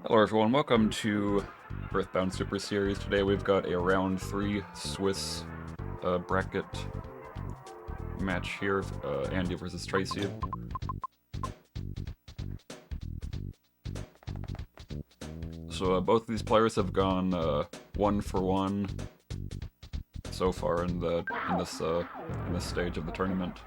Hello everyone, welcome to Earthbound Super Series. Today we've got a round 3 Swiss bracket match here, Andy versus Tracy. So both of these players have gone 1-for-1 so far in this stage of the tournament.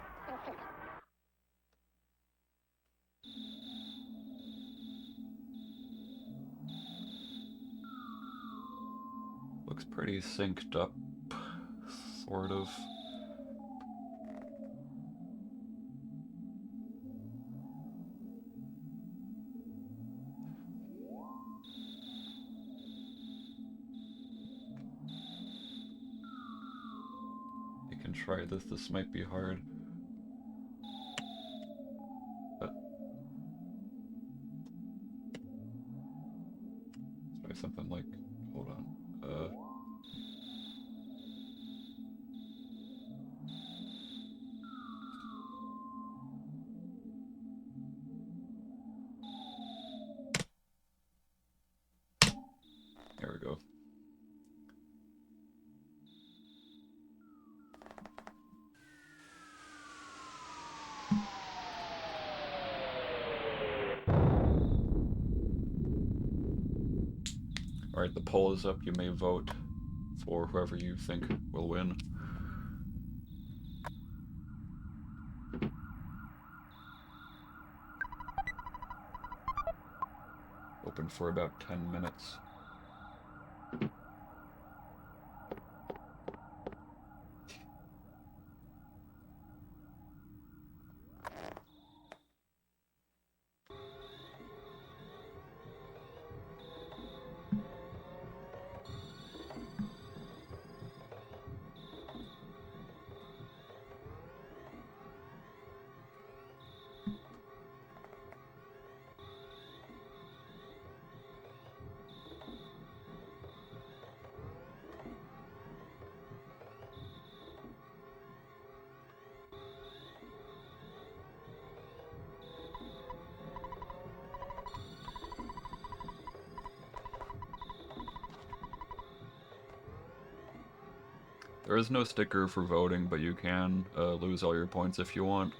Looks pretty synced up, sort of. You can try this. This might be hard. But let's try something like, hold on. There we go. Alright, the poll is up. You may vote for whoever you think will win. Open for about 10 minutes. There is no sticker for voting, but you can lose all your points if you want.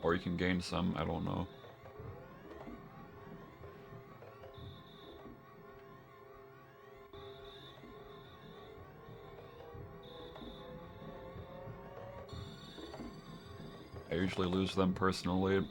Or you can gain some, I don't know. I usually lose them personally.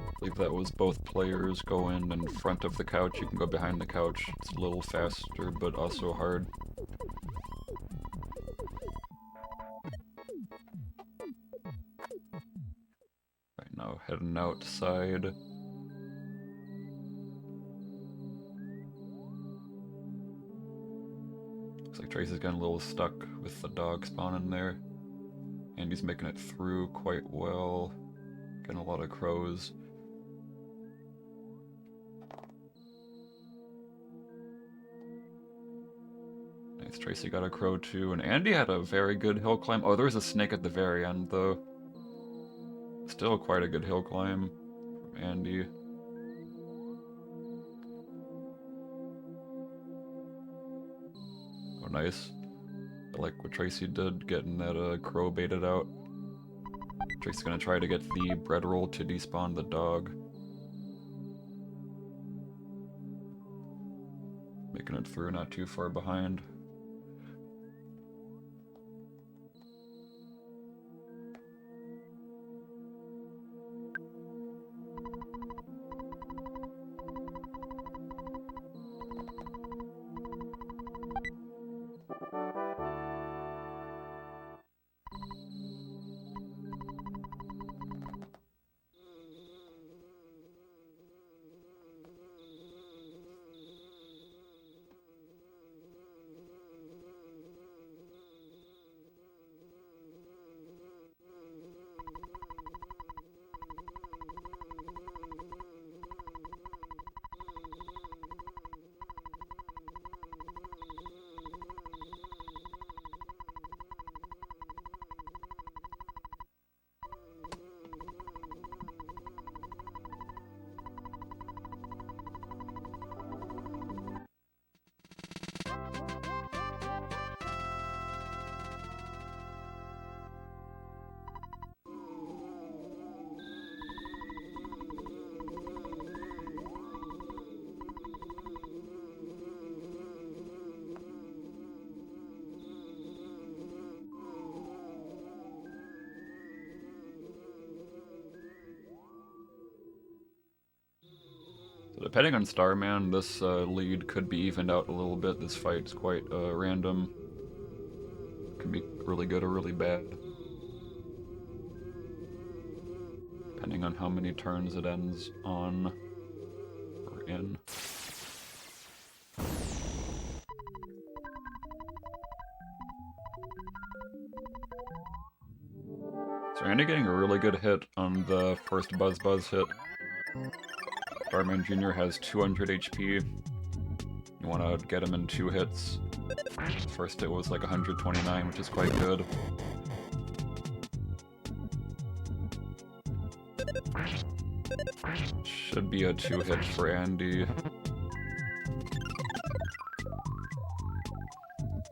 I believe that was both players go in front of the couch. You can go behind the couch. It's a little faster, but also hard. Right now, heading outside. Looks like Tracy's getting a little stuck with the dog spawning there. Andy's making it through quite well. Getting a lot of crows. Nice, Tracy got a crow too, and Andy had a very good hill climb. Oh, there was a snake at the very end though. Still quite a good hill climb from Andy. Oh, nice. I like what Tracy did, getting that crow baited out. Tracy's gonna try to get the bread roll to despawn the dog. Making it through, not too far behind. So depending on Starman, this lead could be evened out a little bit. This fight's quite random. Can be really good or really bad. Depending on how many turns it ends on or in. So Andy getting a really good hit on the first Buzz hit. Starman Jr. has 200 HP. You want to get him in 2 hits. First hit was like 129, which is quite good. Should be a 2-hit for Andy.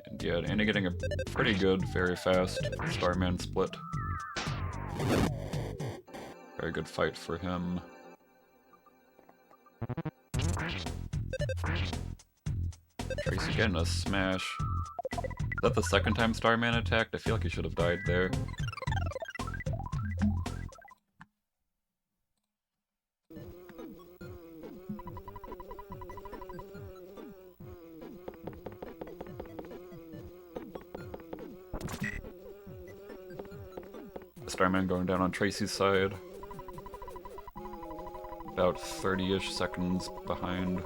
And yeah, Andy getting a pretty good, very fast Starman split. Very good fight for him. Tracy getting a smash. Is that the second time Starman attacked? I feel like he should have died there. Starman going down on Tracy's side. About 30-ish seconds behind.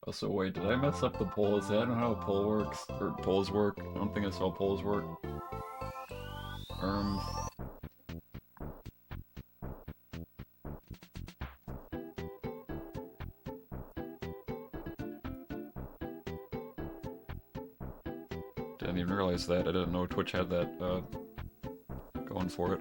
Also, wait, did I mess up the polls? I don't know how a poll works, or polls work. I don't think I saw polls work. Didn't even realize that. I didn't know Twitch had that going for it.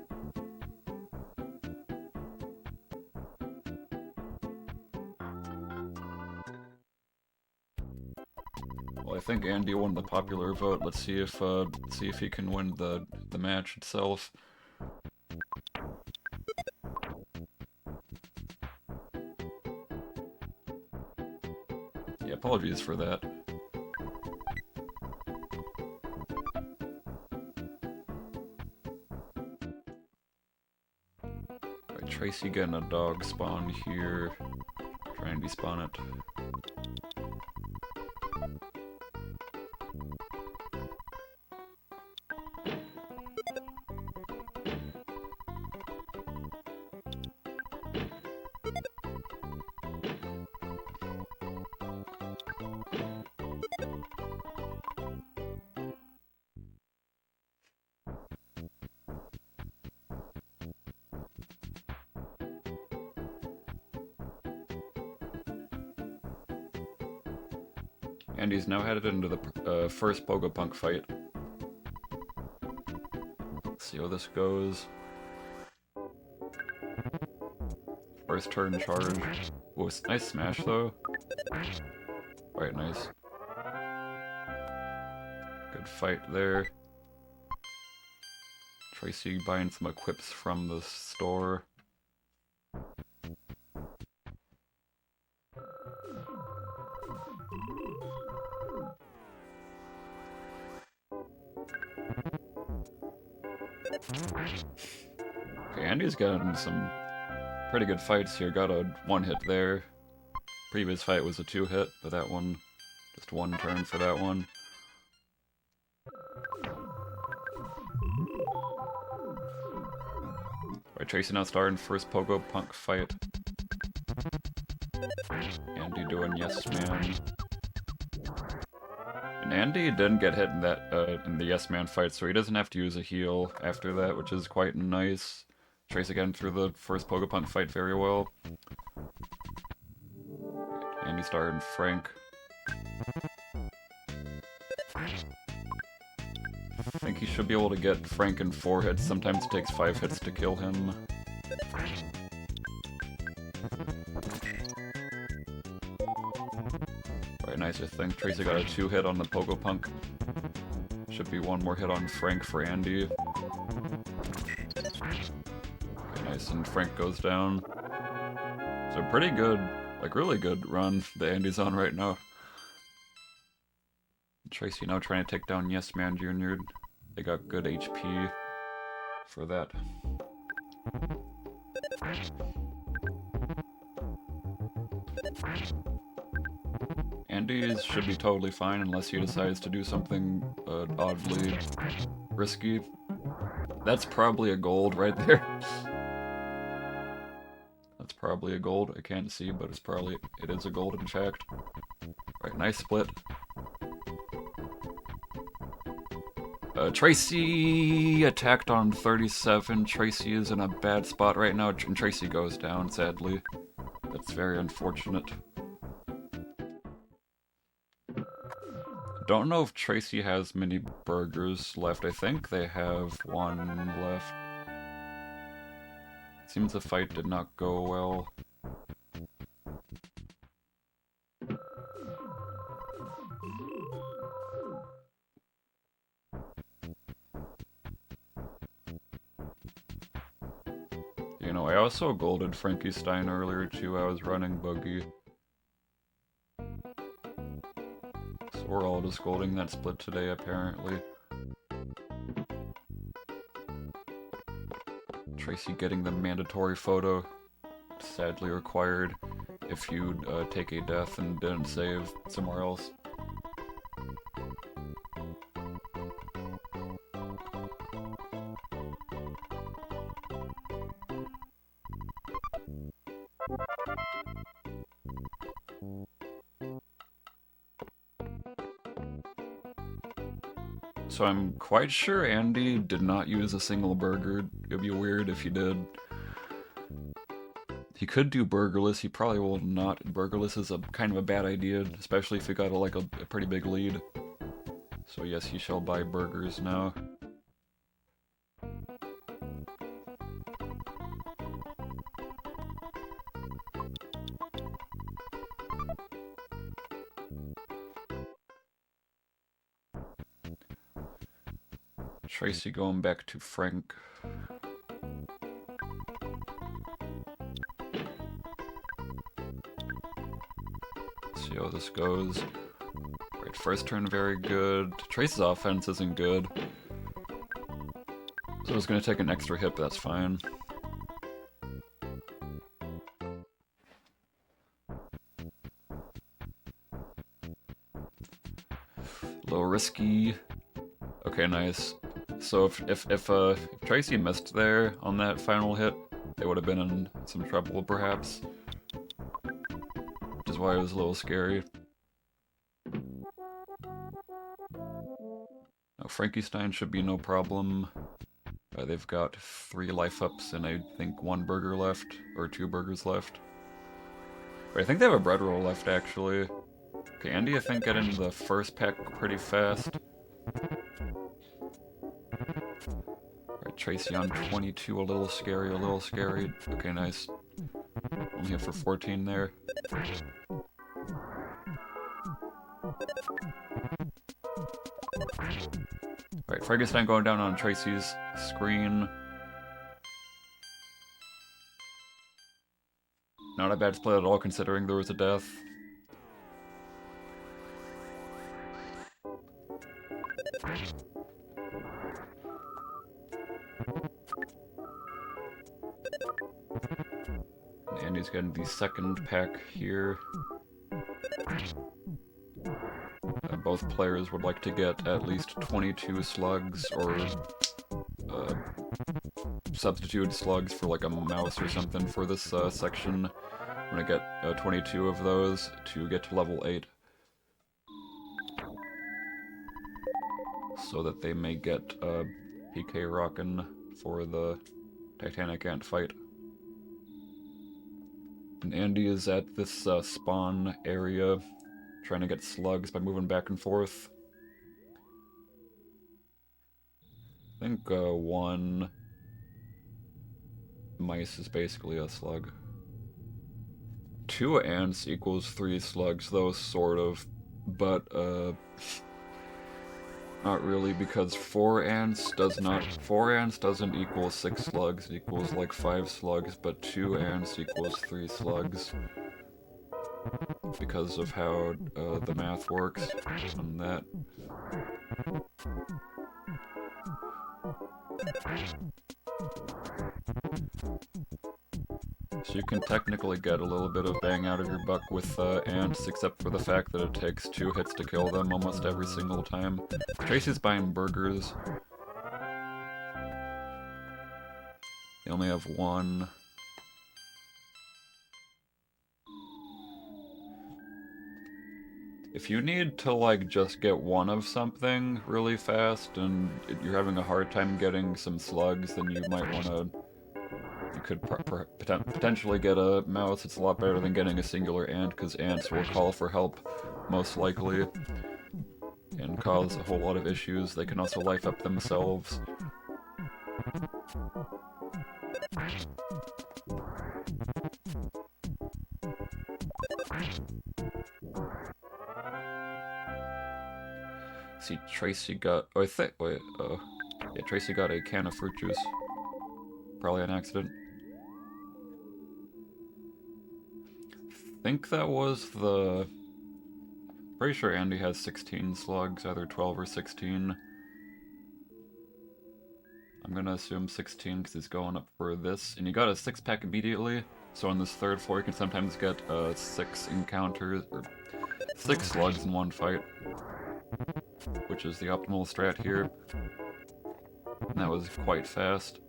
think Andy won the popular vote. Let's see if he can win the match itself. Yeah, apologies for that. Alright, Tracy getting a dog spawn here. Try and despawn it. Andy's now headed into the first Pogopunk fight. Let's see how this goes. First turn charge. Ooh, nice smash though. Quite nice. Good fight there. Tracy buying some equips from the store. Okay, Andy's gotten some pretty good fights here. Got a 1-hit there. Previous fight was a 2-hit, but that one, just 1 turn for that one. Alright, Tracy now starting first Pogopunk fight. Andy doing yes man. And Andy didn't get hit in that in the yes man fight, so he doesn't have to use a heal after that, which is quite nice. Tracy getting through the first Pogopunk fight very well. Andy starting Frank. I think he should be able to get Frank in 4 hits. Sometimes it takes 5 hits to kill him. Alright, nice, I think. Tracy got a 2-hit on the Pogopunk. Should be 1 more hit on Frank for Andy. Okay, nice, and Frank goes down. So pretty good, like really good run that Andy's on right now. Tracy now trying to take down Yes Man Jr. They got good HP for that. Andy should be totally fine unless he decides to do something oddly risky. That's probably a gold right there. That's probably a gold. I can't see, but it is a gold in fact. Right, nice split. Tracy attacked on 37. Tracy is in a bad spot right now, and Tracy goes down, sadly. That's very unfortunate. Don't know if Tracy has many burgers left. I think they have 1 left. Seems the fight did not go well. You know, I also golded Frankenstein earlier too. I was running Boogey. So we're all just golding that split today, apparently. Tracy getting the mandatory photo. Sadly required if you take a death and didn't save somewhere else. So I'm quite sure Andy did not use a single burger. It'd be weird if he did. He could do burgerless, he probably will not. Burgerless is a kind of a bad idea, especially if you got a pretty big lead. So yes, he shall buy burgers now. Tracy going back to Frank. See how this goes. Right, first turn very good. Trace's offense isn't good. So I was gonna take an extra hit, but that's fine. A little risky. Okay, nice. So if Tracy missed there on that final hit, they would have been in some trouble, perhaps. Which is why it was a little scary. Now, Frankenstein should be no problem. They've got 3 life ups and I think 1 burger left, or 2 burgers left. Wait, I think they have a bread roll left, actually. Okay, Andy, I think, got into the first pack pretty fast. Alright, Tracy on 22, a little scary, a little scary. Okay, nice. Only hit for 14 there. Alright, Frankenstein going down on Tracy's screen. Not a bad split at all, considering there was a death. And Andy's getting the second pack here. Both players would like to get at least 22 slugs, or substitute slugs for like a mouse or something for this section. I'm gonna get 22 of those to get to level 8. So that they may get PK rockin' for the Titanic Ant fight. And Andy is at this spawn area, trying to get slugs by moving back and forth. I think 1 mice is basically a slug. 2 ants equals 3 slugs, though, sort of, but not really, because 4 ants doesn't equal 6 slugs, it equals like 5 slugs, but 2 ants equals 3 slugs. Because of how the math works on that. So you can technically get a little bit of bang out of your buck with ants, except for the fact that it takes 2 hits to kill them almost every single time. Tracy's buying burgers. They only have 1. If you need to, like, just get 1 of something really fast and you're having a hard time getting some slugs, then you might want to... You could potentially get a mouse. It's a lot better than getting a singular ant, because ants will call for help, most likely, and cause a whole lot of issues. They can also life up themselves. See, Tracy got... Oh, yeah, Tracy got a can of fruit juice. Probably an accident. I think that was the... Pretty sure Andy has 16 slugs, either 12 or 16. I'm gonna assume 16 because he's going up for this. And he got a 6-pack immediately, so on this 3rd floor you can sometimes get 6 encounters, or 6 slugs in 1 fight. Which is the optimal strat here. And that was quite fast.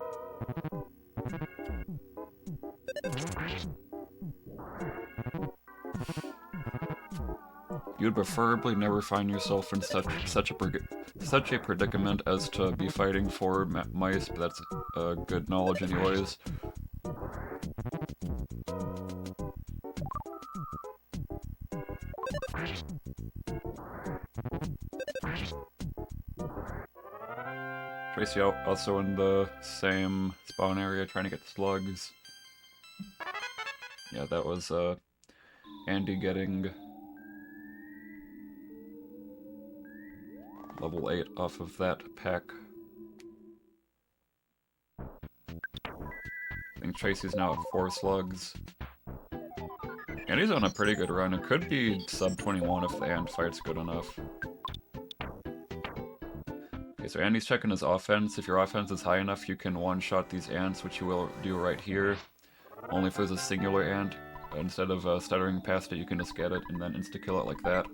You'd preferably never find yourself in such a predicament as to be fighting for mice, but that's good knowledge anyways. Tracy also in the same spawn area trying to get slugs. Yeah, that was Andy getting level 8 off of that pack. think Tracy's now at 4 slugs. And he's on a pretty good run. It could be sub 21 if the ant fight's good enough. Okay, so Andy's checking his offense. If your offense is high enough, you can one-shot these ants, which you will do right here. Only if there's a singular ant. Instead of stuttering past it, you can just get it and then insta-kill it like that.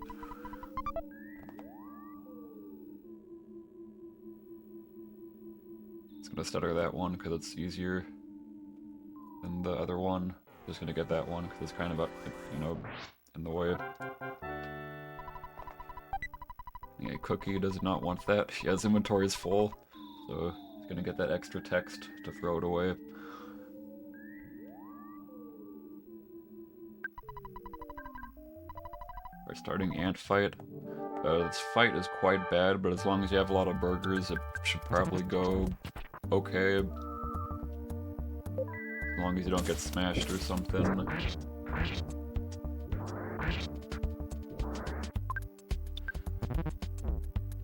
It's gonna stutter that one because it's easier than the other one. Just gonna get that one because it's kind of up, you know, in the way. Yeah, Cookie does not want that. She has inventories full, so he's gonna get that extra text to throw it away. We're starting ant fight. This fight is quite bad, but as long as you have a lot of burgers, it should probably go okay. As long as you don't get smashed or something.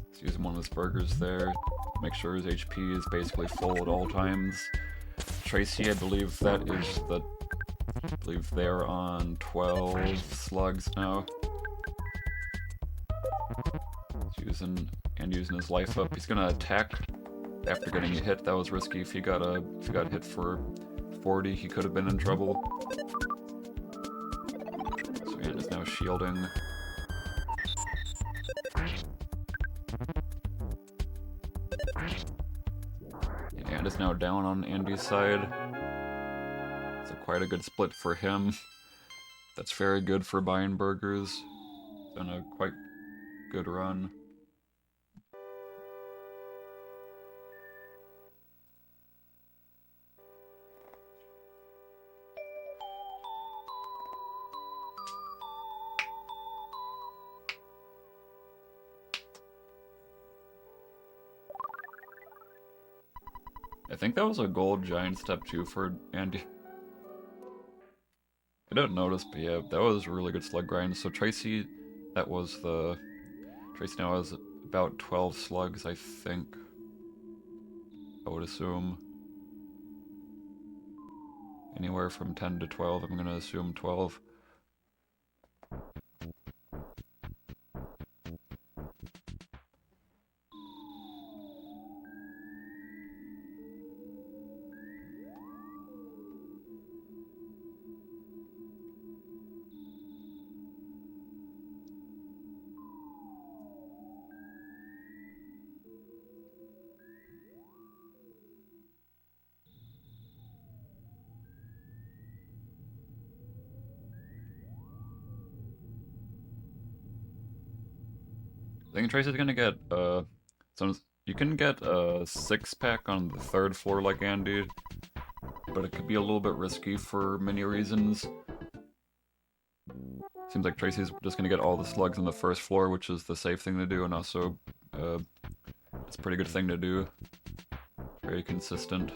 Let's use one of his burgers there. Make sure his HP is basically full at all times. Tracy, I believe that is the... I believe they're on 12 slugs now. He's using his life up. He's gonna attack after getting a hit. That was risky. If he got hit for 40, he could have been in trouble. So Ant is now shielding. And Ant is now down on Andy's side. So quite a good split for him. That's very good for buying burgers. It's been a quite good run. I think that was a gold giant step 2 for Andy. I didn't notice, but yeah, that was a really good slug grind. So Tracy, Tracy now has about 12 slugs, I think. I would assume. Anywhere from 10 to 12, I'm gonna assume 12. I think Tracy's gonna get, so you can get a 6-pack on the 3rd floor like Andy, but it could be a little bit risky for many reasons. Seems like Tracy's just gonna get all the slugs on the 1st floor, which is the safe thing to do, and also, it's a pretty good thing to do. Very consistent.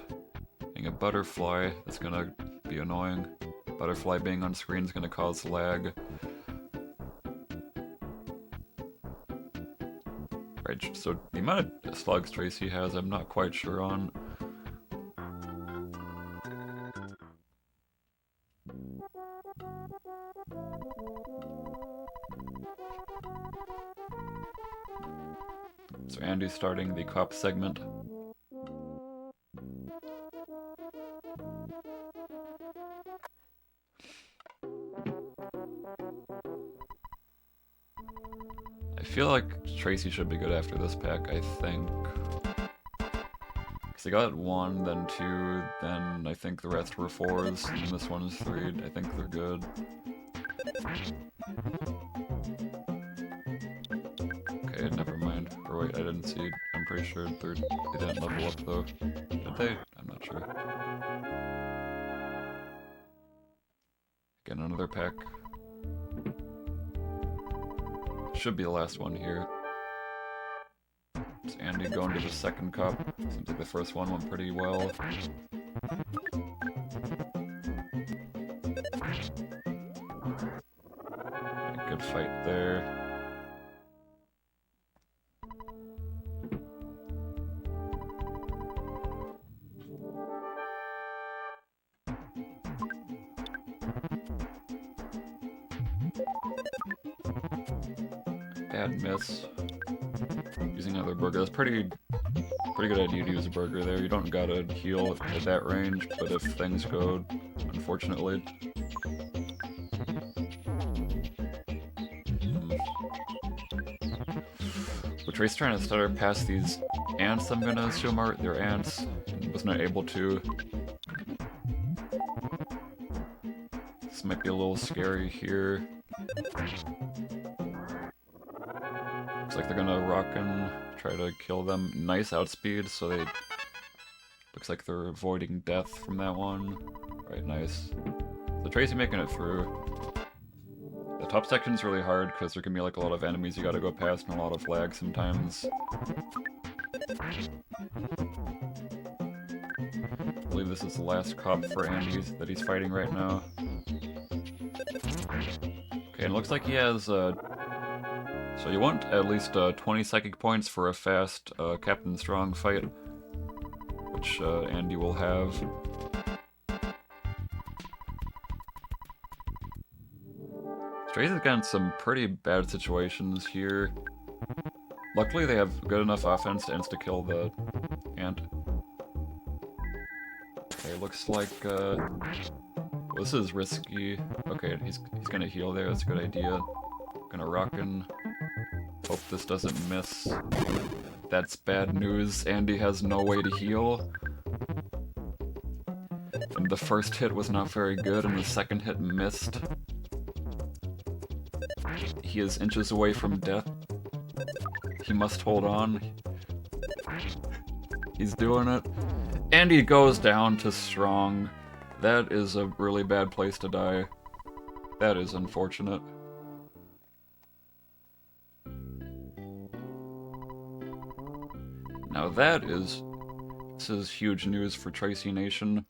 Being a butterfly, that's gonna be annoying. Butterfly being on screen is gonna cause lag. Right, so the amount of slugs Tracy has, I'm not quite sure on. So Andy's starting the cop segment. I feel like Tracy should be good after this pack, I think. Because he got 1, then 2, then I think the rest were 4s, and this one is 3. I think they're good. Okay, never mind. Or wait, I didn't see. I'm pretty sure they didn't level up though. Did they? I'm not sure. Get another pack. Should be the last one here. Is Andy going to the 2nd cup? Seems like the first one went pretty well. Good fight there. bad miss. Using another burger. That's pretty good idea to use a burger there. You don't gotta heal at that range, but if things go, unfortunately. But Tracy's trying to stutter past these ants, I'm gonna assume are they're ants. Was not able to. This might be a little scary here. Looks like they're gonna rock and try to kill them. Nice outspeed, so they... Looks like they're avoiding death from that one. Right, nice. So Tracy making it through. The top section's really hard because there can be like a lot of enemies you gotta go past and a lot of lag sometimes. I believe this is the last cop for Andy that he's fighting right now. Okay, and it looks like he has, so you want at least 20 psychic points for a fast Captain Strong fight, which Andy will have. Tracy's gotten some pretty bad situations here. Luckily they have good enough offense to insta-kill the ant. Okay, looks like, this is risky. Okay, he's gonna heal there, that's a good idea. Gonna rockin'. Hope this doesn't miss. That's bad news. Andy has no way to heal. And the first hit was not very good, and the second hit missed. He is inches away from death. He must hold on. He's doing it. Andy goes down to Strong. That is a really bad place to die. That is unfortunate. Now this is huge news for Tracy Nation.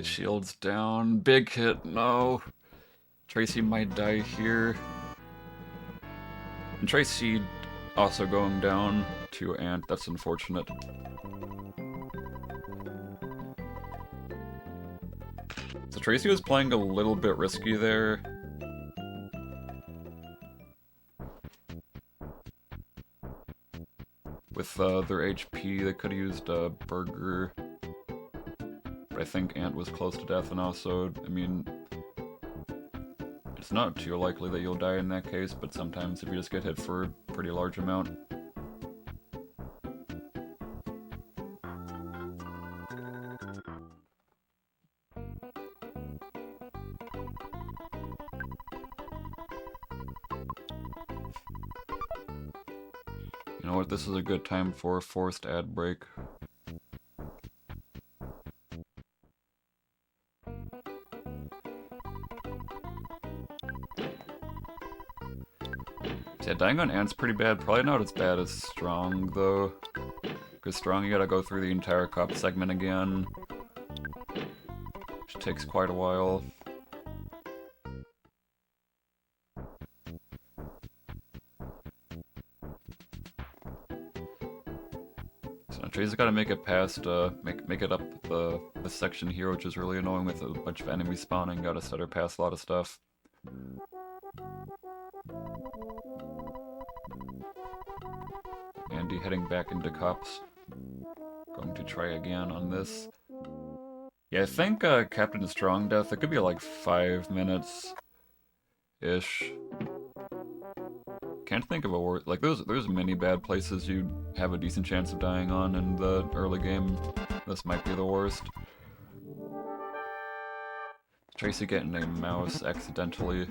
Shields down. Big hit. No. Tracy might die here. And Tracy also going down to Ant. That's unfortunate. So Tracy was playing a little bit risky there. With their HP, they could have used a burger. I think Ant was close to death, and also, I mean, it's not too likely that you'll die in that case, but sometimes if you just get hit for a pretty large amount. You know what, this is a good time for a forced ad break. Yeah, dying on Ant's pretty bad. Probably not as bad as Strong, though. Because Strong, you gotta go through the entire cop segment again. Which takes quite a while. So now Tracy's gotta make it past, make it up the section here, which is really annoying with a bunch of enemies spawning. Gotta stutter past a lot of stuff. Andy heading back into cops. Going to try again on this. Yeah, I think Captain Strong death, it could be like 5 minutes-ish. Can't think of a worse, like there's many bad places you have a decent chance of dying on in the early game. This might be the worst. Tracy getting a mouse accidentally.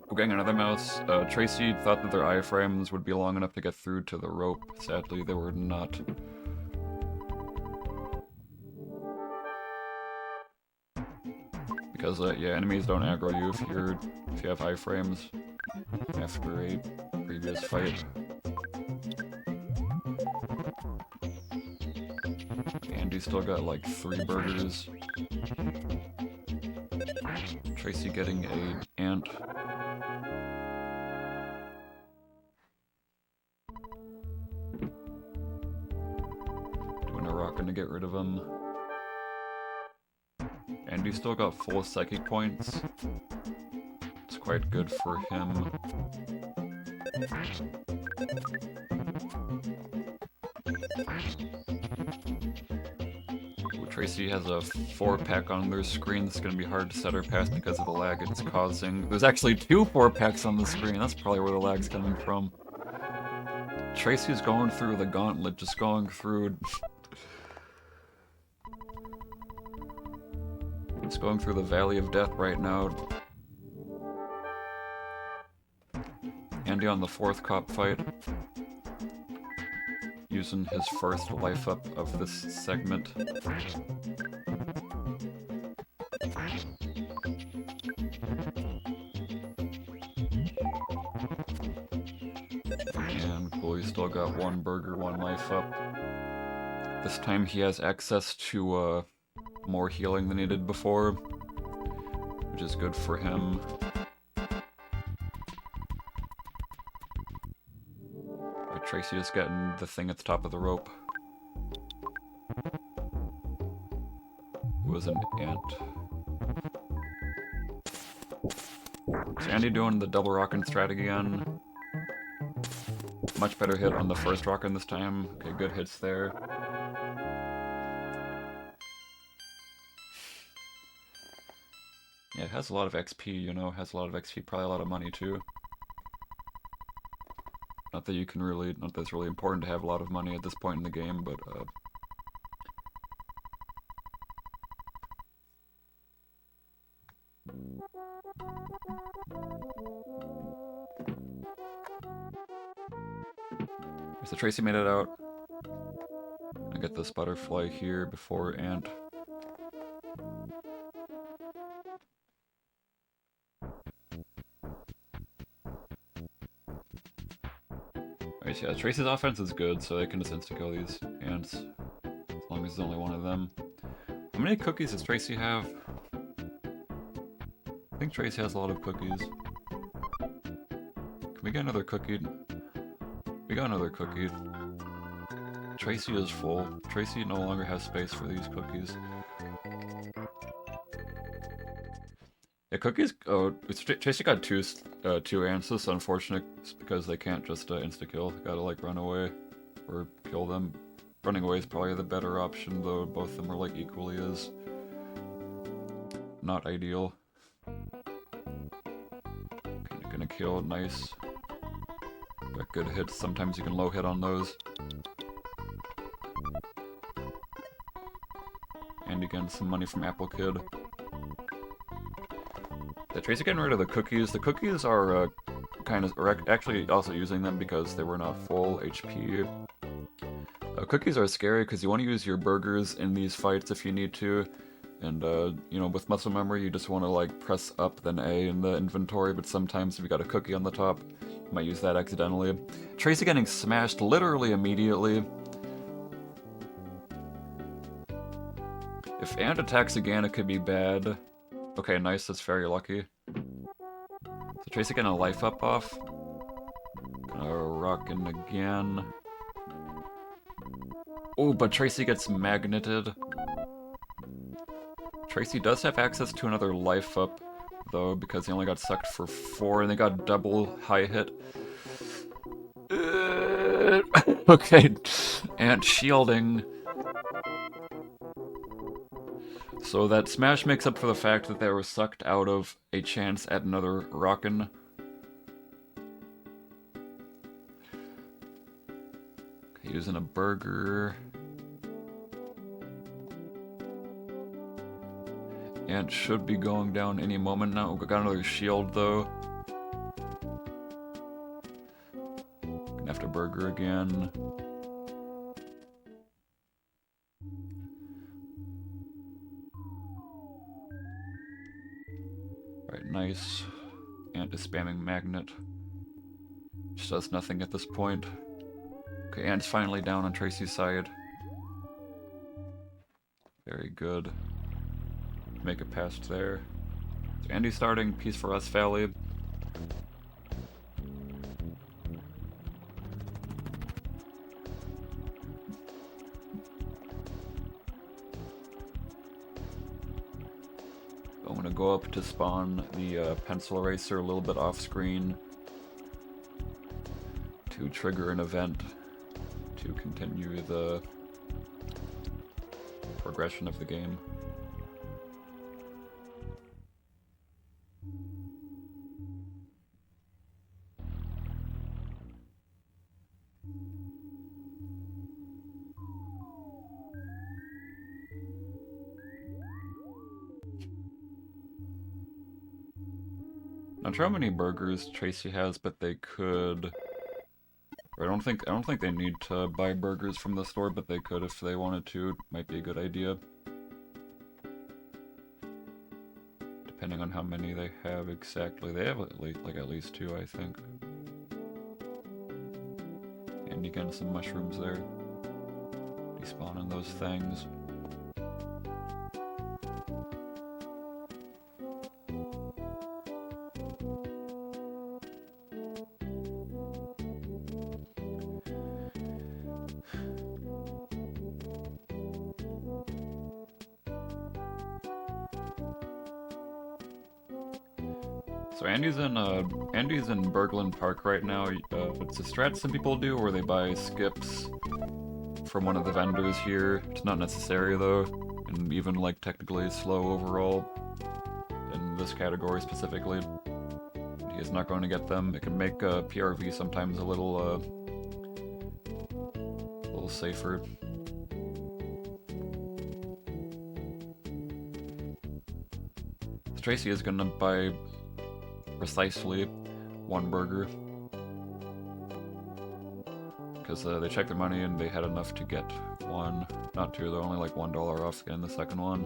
We're getting another mouse. Tracy thought that their iframes would be long enough to get through to the rope. Sadly, they were not. Because yeah, enemies don't aggro you if you have high frames after a previous fight. Andy's still got like 3 burgers. Tracy getting a ant. Doing a rockin' to get rid of him. Andy still got full psychic points. It's quite good for him. Ooh, Tracy has a 4-pack on their screen that's gonna be hard to set her past because of the lag it's causing. There's actually 2 4-packs on the screen. That's probably where the lag's coming from. Tracy's going through the gauntlet, just going through... It's going through the valley of death right now. Andy on the 4th cop fight. Using his first life up of this segment. And cool, he's still got 1 burger, 1 life up. This time he has access to more healing than he did before, which is good for him. But Tracy is getting the thing at the top of the rope. It was an ant. So Andy doing the double rockin' strat again. Much better hit on the first rockin' this time. Okay, good hits there. Yeah, it has a lot of XP, you know, has a lot of XP, probably a lot of money too. Not that it's really important to have a lot of money at this point in the game, but so Tracy made it out. I get this butterfly here before ant. Alright, yeah, Tracy's offense is good, so they can just insta-kill these ants. As long as there's only one of them. How many cookies does Tracy have? I think Tracy has a lot of cookies. Can we get another cookie? We got another cookie. Tracy is full. Tracy no longer has space for these cookies. Yeah, cookies. Oh, Tracy got two ants. This is unfortunate because they can't just insta-kill. Gotta like run away or kill them. Running away is probably the better option, though both of them are like equally as not ideal. Gonna kill, nice. Got good hits. Sometimes you can low hit on those. And again, some money from Apple Kid. Yeah, Tracy getting rid of the cookies. The cookies are actually also using them because they were not full HP. Cookies are scary because you want to use your burgers in these fights if you need to. And, you know, with muscle memory, you just want to, like, press up then A in the inventory, but sometimes if you got a cookie on the top, you might use that accidentally. Tracy getting smashed literally immediately. If Ant attacks again, it could be bad. Okay, nice, that's very lucky. So Tracy getting a life up off. Rockin' again. Oh, but Tracy gets magneted. Tracy does have access to another life up, though, because he only got sucked for 4, and they got double high hit. Okay, Ant shielding. So that smash makes up for the fact that they were sucked out of a chance at another rockin'. Okay, using a burger. Ant should be going down any moment now. We got another shield though. Gonna have to burger again. Nice. Ant is spamming magnet. Just does nothing at this point. Okay, Ant's finally down on Tracy's side. Very good. Make it past there. So Andy's starting, Peace for Us Valley. I'm gonna go up to spawn the pencil eraser a little bit off screen to trigger an event to continue the progression of the game. Not sure how many burgers Tracy has, but they could. Or I don't think they need to buy burgers from the store, but they could if they wanted to. Might be a good idea. Depending on how many they have exactly. They have at least 2, I think. And you get some mushrooms there. Despawning those things. So Andy's in Berglund Park right now. It's a strat some people do where they buy skips from one of the vendors here. It's not necessary though, and even like technically slow overall in this category specifically. He is not going to get them. It can make PRV sometimes a little safer. Tracy is gonna buy precisely 1 burger because they checked their money and they had enough to get 1, not 2. They're only like $1 off getting the second one.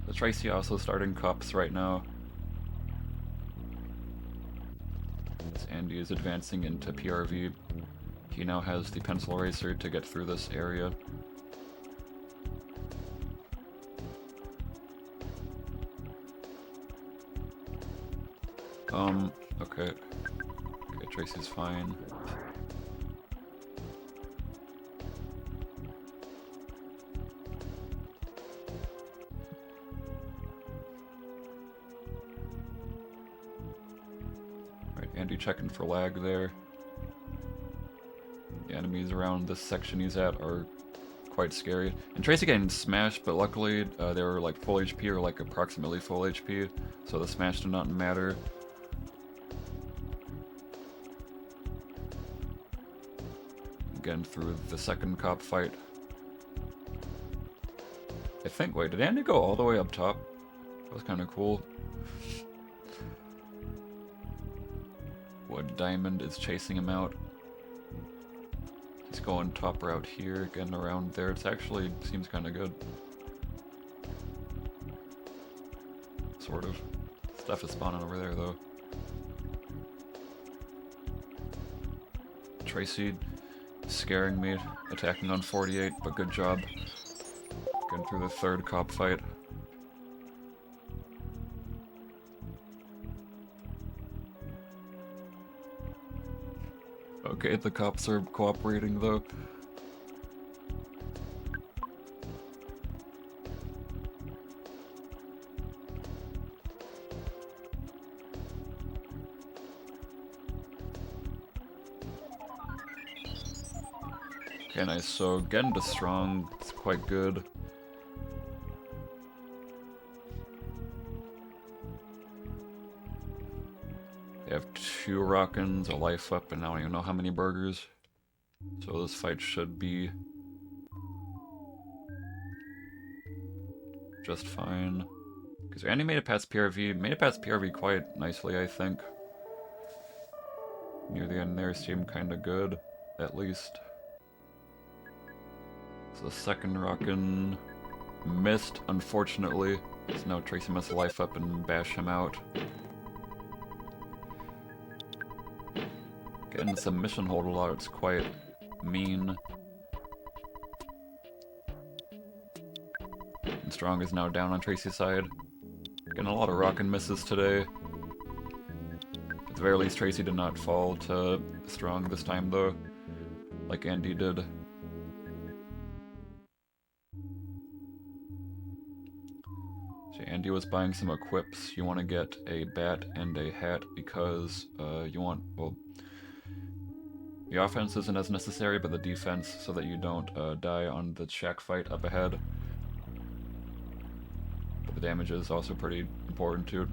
The Tracy also starting cups right now. As Andy is advancing into PRV. He now has the pencil eraser to get through this area. Okay. Okay, Tracy's fine. Andy checking for lag there. The enemies around this section he's at are quite scary. And Tracy getting smashed, but luckily they were like full HP or like approximately full HP, so the smash did not matter. Getting through the second cop fight. I think, wait, did Andy go all the way up top? That was kind of cool. Wood Diamond is chasing him out. He's going top route here, getting around there. It's actually seems kind of good. Sort of. Stuff is spawning over there though. Tracy scaring me, attacking on 48, but good job. Getting through the third cop fight. Okay, the cops are cooperating though. Okay, nice. So getting to strong, it's quite good. They have 2 Rockins, a life up, and I don't even know how many burgers. So this fight should be just fine. Because Andy made it past PRV quite nicely, I think. Near the end there seemed kinda good, at least. So the second rockin' missed, unfortunately. So now Tracy must life up and bash him out. Getting the submission hold a lot, it's quite mean. And Strong is now down on Tracy's side. Getting a lot of rockin' misses today. At the very least, Tracy did not fall to Strong this time, though, like Andy did. So Andy was buying some equips. You want to get a bat and a hat because you want, well, the offense isn't as necessary, but the defense, so that you don't die on the shack fight up ahead. But the damage is also pretty important too.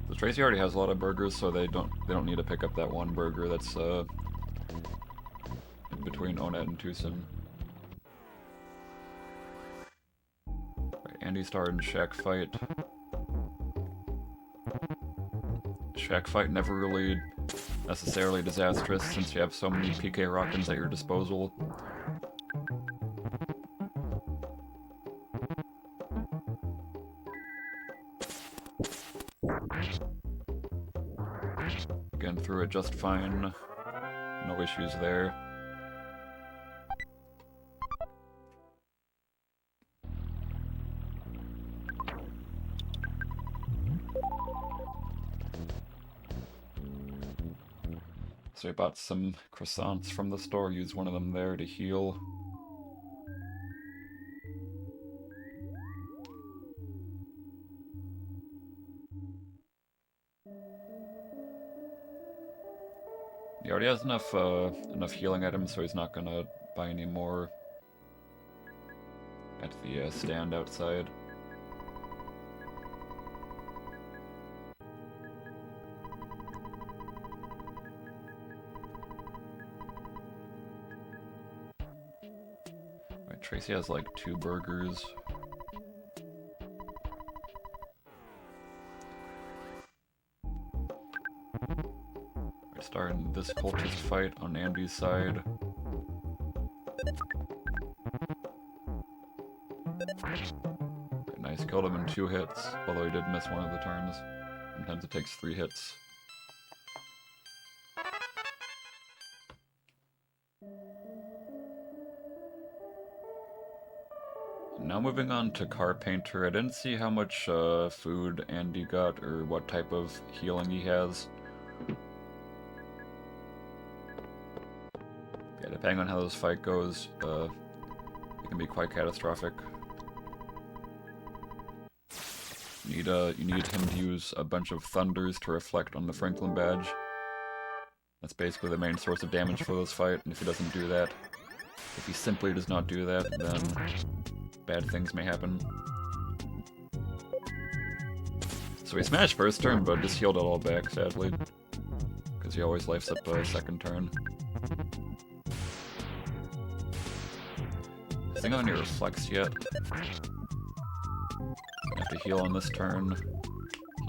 So Tracy already has a lot of burgers, so they don't need to pick up that one burger that's in between Onett and Tucson. Right, Andy started shack fight. Shack fight never really necessarily disastrous since you have so many PK Rockins at your disposal. Getting through it just fine. No issues there. So I bought some croissants from the store, used one of them there to heal. He already has enough healing items, so he's not gonna buy any more at the stand outside. Right, Tracy has like 2 burgers. We're starting this cultist fight on Andy's side. Right, nice, killed him in 2 hits, although he did miss one of the turns. Sometimes it takes 3 hits. Now moving on to Car Painter. I didn't see how much food Andy got or what type of healing he has. Yeah, depending on how this fight goes, it can be quite catastrophic. You need him to use a bunch of thunders to reflect on the Franklin badge. That's basically the main source of damage for this fight, and if he doesn't do that, if he simply does not do that, then bad things may happen. So he smashed first turn, but just healed it all back, sadly. Because he always lifes up a second turn. I think I don't need reflex yet. I have to heal on this turn.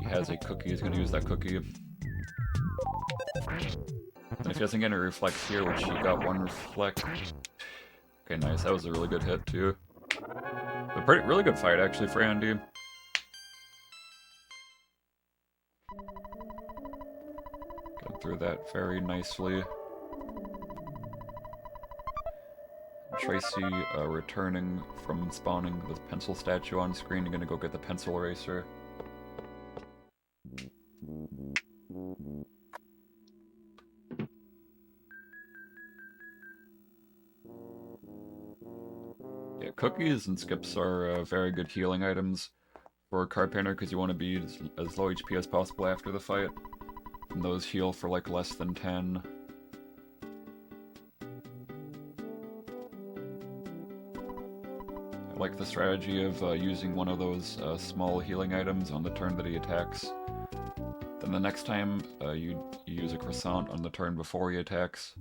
He has a cookie, he's gonna use that cookie. And if he doesn't get any reflex here, which he got 1 reflect. Okay, nice, that was a really good hit too. A really good fight actually for Andy. Got through that very nicely. Tracy returning from spawning the pencil statue on screen. You're gonna go get the pencil eraser. Yeah, cookies and skips are very good healing items. for Carpainter because you want to be as low HP as possible after the fight. And those heal for like less than 10. I like the strategy of using one of those small healing items on the turn that he attacks. Then the next time you use a croissant on the turn before he attacks,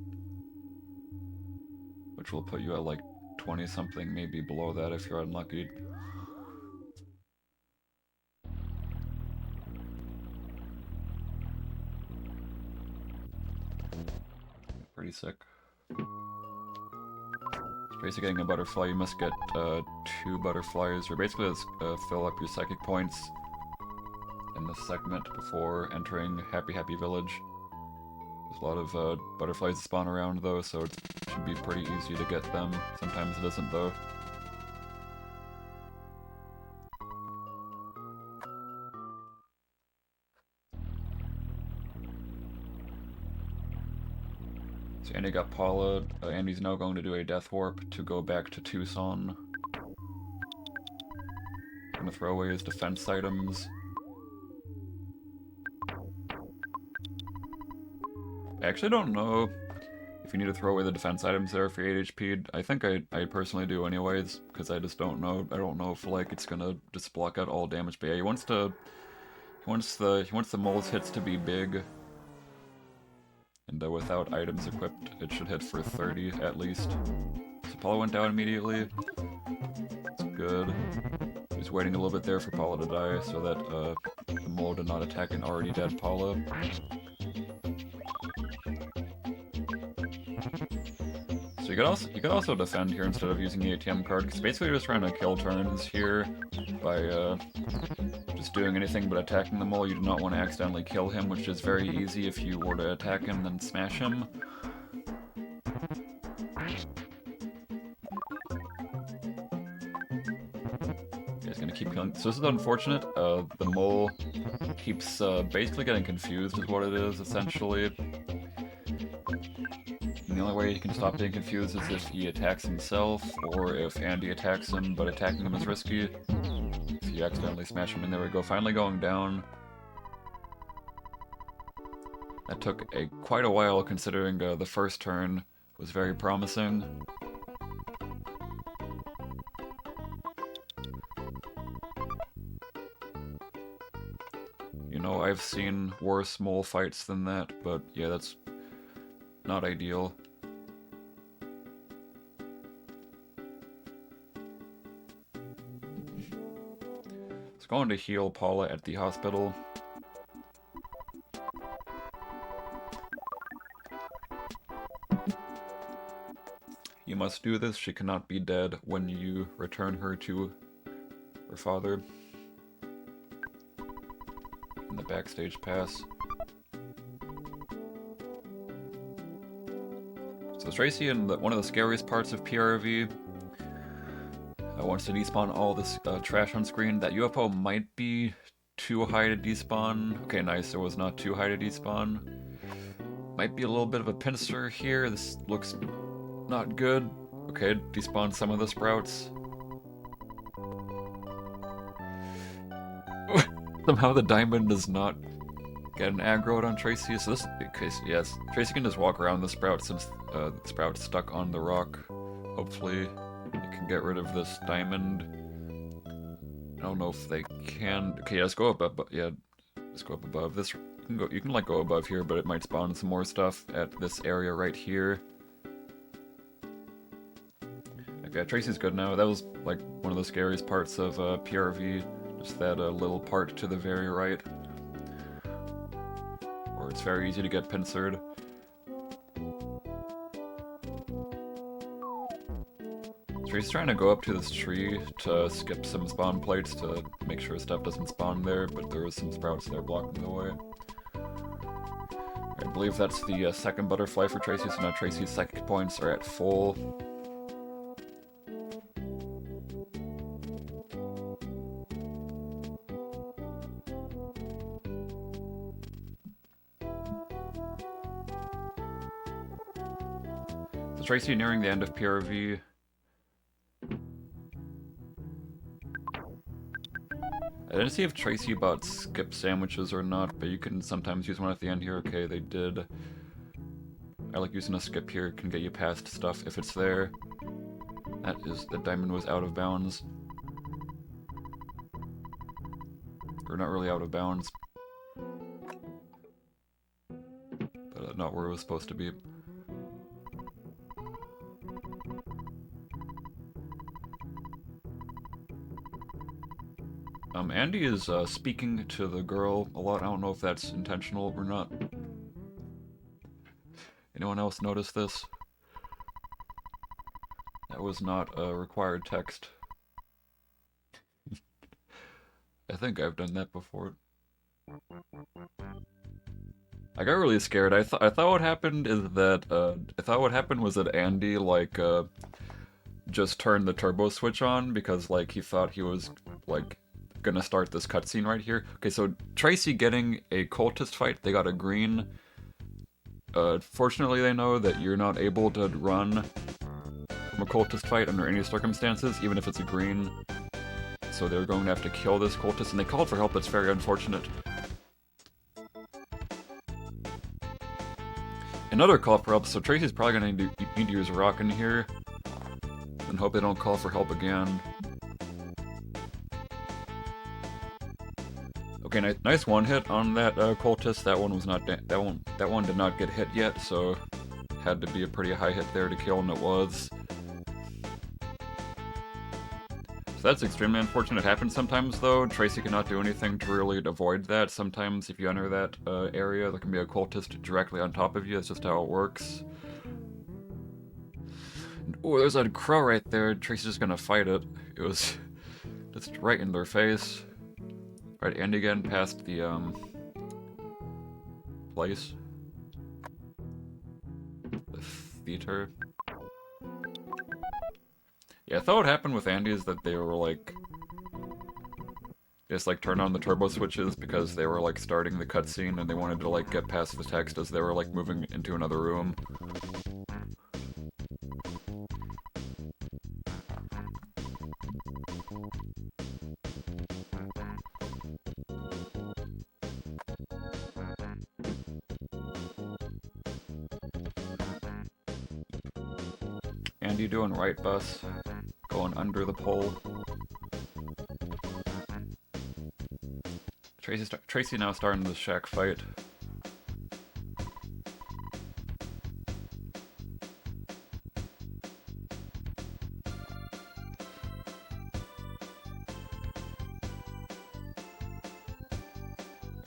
which will put you at like 20 something, maybe below that if you're unlucky. Pretty sick. Tracy getting a butterfly, you must get 2 butterflies, or basically let's fill up your psychic points in this segment before entering Happy Happy Village. There's a lot of butterflies that spawn around though, so it should be pretty easy to get them. Sometimes it isn't though. So Andy got Paula. Andy's now going to do a death warp to go back to Tucson. Gonna throw away his defense items. I actually don't know if you need to throw away the defense items there for 8 HP. I think I personally do anyways, because I just don't know. I don't know if like it's gonna just block out all damage. But yeah, he wants the mole's hits to be big. And without items equipped, it should hit for 30 at least. So Paula went down immediately. That's good. He's waiting a little bit there for Paula to die so that the mole did not attack an already dead Paula. So you could also defend here instead of using the ATM card, because basically you're just trying to kill turns here by just doing anything but attacking the mole. You do not want to accidentally kill him, which is very easy if you were to attack him then smash him. He's gonna keep killing. So this is unfortunate. The mole keeps basically getting confused is what it is, essentially. And the only way he can stop being confused is if he attacks himself, or if Andy attacks him, but attacking him is risky. If you accidentally smash him, and there we go, finally going down. That took quite a while, considering the first turn was very promising. You know, I've seen worse mole fights than that, but yeah, that's not ideal. It's going to heal Paula at the hospital. You must do this. She cannot be dead when you return her to her father. In the backstage pass. So Tracy, in one of the scariest parts of PRV, wants to despawn all this trash on screen. That UFO might be too high to despawn. Okay, nice, it was not too high to despawn. Might be a little bit of a pincer here. This looks not good. Okay, despawn some of the sprouts. Somehow the diamond does not get an aggroed on Tracy, so this case, yes. Tracy can just walk around the sprout since the sprout's stuck on the rock. Hopefully you can get rid of this diamond. I don't know if they can. Okay, yeah, let's go up, yeah, let's go up above. This you can like go above here, but it might spawn some more stuff at this area right here. Okay, Tracy's good now. That was like one of the scariest parts of PRV. Just that little part to the very right, where it's very easy to get pincered. So he's trying to go up to this tree to skip some spawn plates to make sure stuff doesn't spawn there, but there is some sprouts there blocking the way. I believe that's the second butterfly for Tracy, so now Tracy's psychic points are at full. So Tracy nearing the end of PRV. didn't see if Tracy bought skip sandwiches or not, but you can sometimes use one at the end here. Okay, they did. I like using a skip here, can get you past stuff if it's there. That is, the diamond was out of bounds. Or not really out of bounds. But not where it was supposed to be. Andy is speaking to the girl a lot. I don't know if that's intentional or not. Anyone else notice this? That was not a required text. I think I've done that before. I got really scared. I thought what happened is that I thought what happened was that Andy like just turned the turbo switch on because like he thought he was like gonna start this cutscene right here. Okay, so Tracy getting a cultist fight, they got a green. Fortunately they know that you're not able to run from a cultist fight under any circumstances, even if it's a green. So they're going to have to kill this cultist, and they called for help. That's very unfortunate. Another call for help, so Tracy's probably gonna need to use a rock in here. And hope they don't call for help again. Okay, nice one hit on that cultist. That one was not that one did not get hit yet, so had to be a pretty high hit there to kill, and it was. So that's extremely unfortunate. It happens sometimes, though. Tracy cannot do anything to really avoid that. Sometimes, if you enter that area, there can be a cultist directly on top of you. That's just how it works. Oh, there's a crow right there. Tracy's just gonna fight it. It was just right in their face. Right, Andy again past the place. The theater. Yeah, I thought what happened with Andy is that they were like just like turn on the turbo switches because they were like starting the cutscene and they wanted to like get past the text as they were like moving into another room. Andy doing right bus, going under the pole. Tracy now starting the shack fight.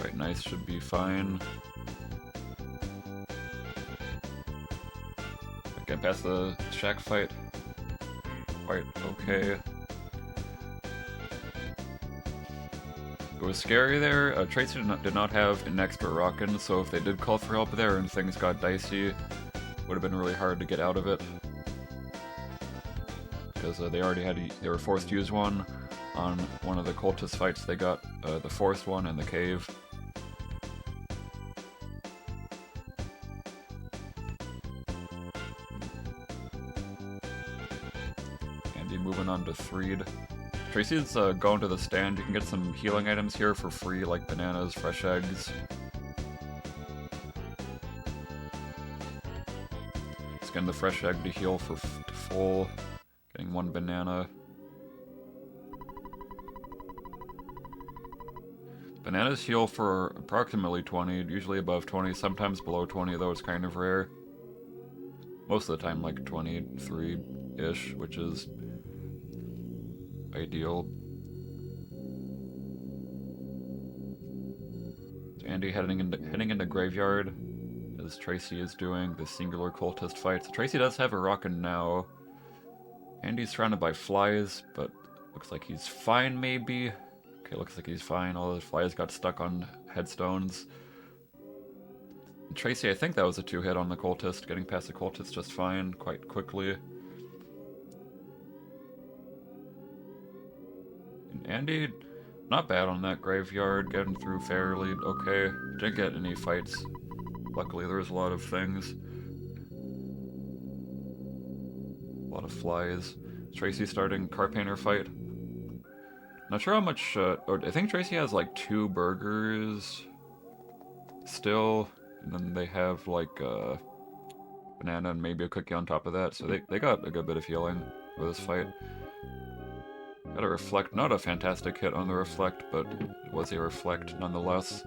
Right, nice, should be fine. Get past the shack fight. Quite okay. It was scary there. Tracy did not have an expert rockin', so if they did call for help there and things got dicey, it would have been really hard to get out of it. Because they were forced to use one on one of the cultist fights. They got the forced one in the cave. Andy moving on to Freed. Tracy's going to the stand. You can get some healing items here for free, like bananas, fresh eggs. Let's get the fresh egg to heal to full. Getting one banana. Bananas heal for approximately 20, usually above 20, sometimes below 20, though it's kind of rare. Most of the time like 23-ish, which is ideal. So Andy heading into graveyard, as Tracy is doing the singular cultist fight. So Tracy does have a rockin' now. Andy's surrounded by flies, but looks like he's fine maybe. Okay, looks like he's fine. All those flies got stuck on headstones. And Tracy, I think that was a 2-hit on the cultist, getting past the cultist just fine, quite quickly. Andy, not bad on that graveyard, getting through fairly okay. Didn't get any fights. Luckily, there was a lot of things. A lot of flies. Tracy starting car painter fight. Not sure how much, I think Tracy has like 2 burgers still, and then they have like a banana and maybe a cookie on top of that, so they got a good bit of healing for this fight. Got a reflect, not a fantastic hit on the reflect, but it was a reflect nonetheless.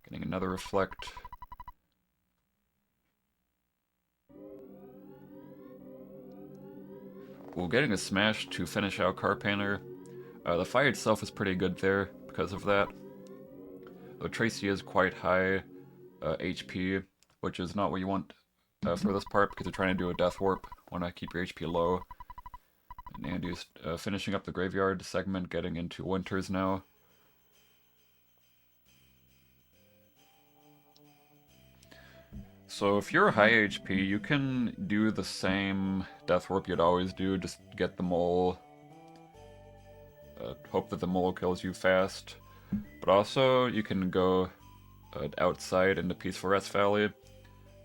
Getting another reflect. Well, getting a smash to finish out Car Painter. The fight itself is pretty good there because of that. Though Tracy is quite high HP, which is not what you want for this part because you're trying to do a death warp. Want to keep your HP low. And Andy's finishing up the graveyard segment, getting into Winters now. So if you're high HP, you can do the same death warp you'd always do, just get the mole. Hope that the mole kills you fast. But also, you can go outside into Peaceful Rest Valley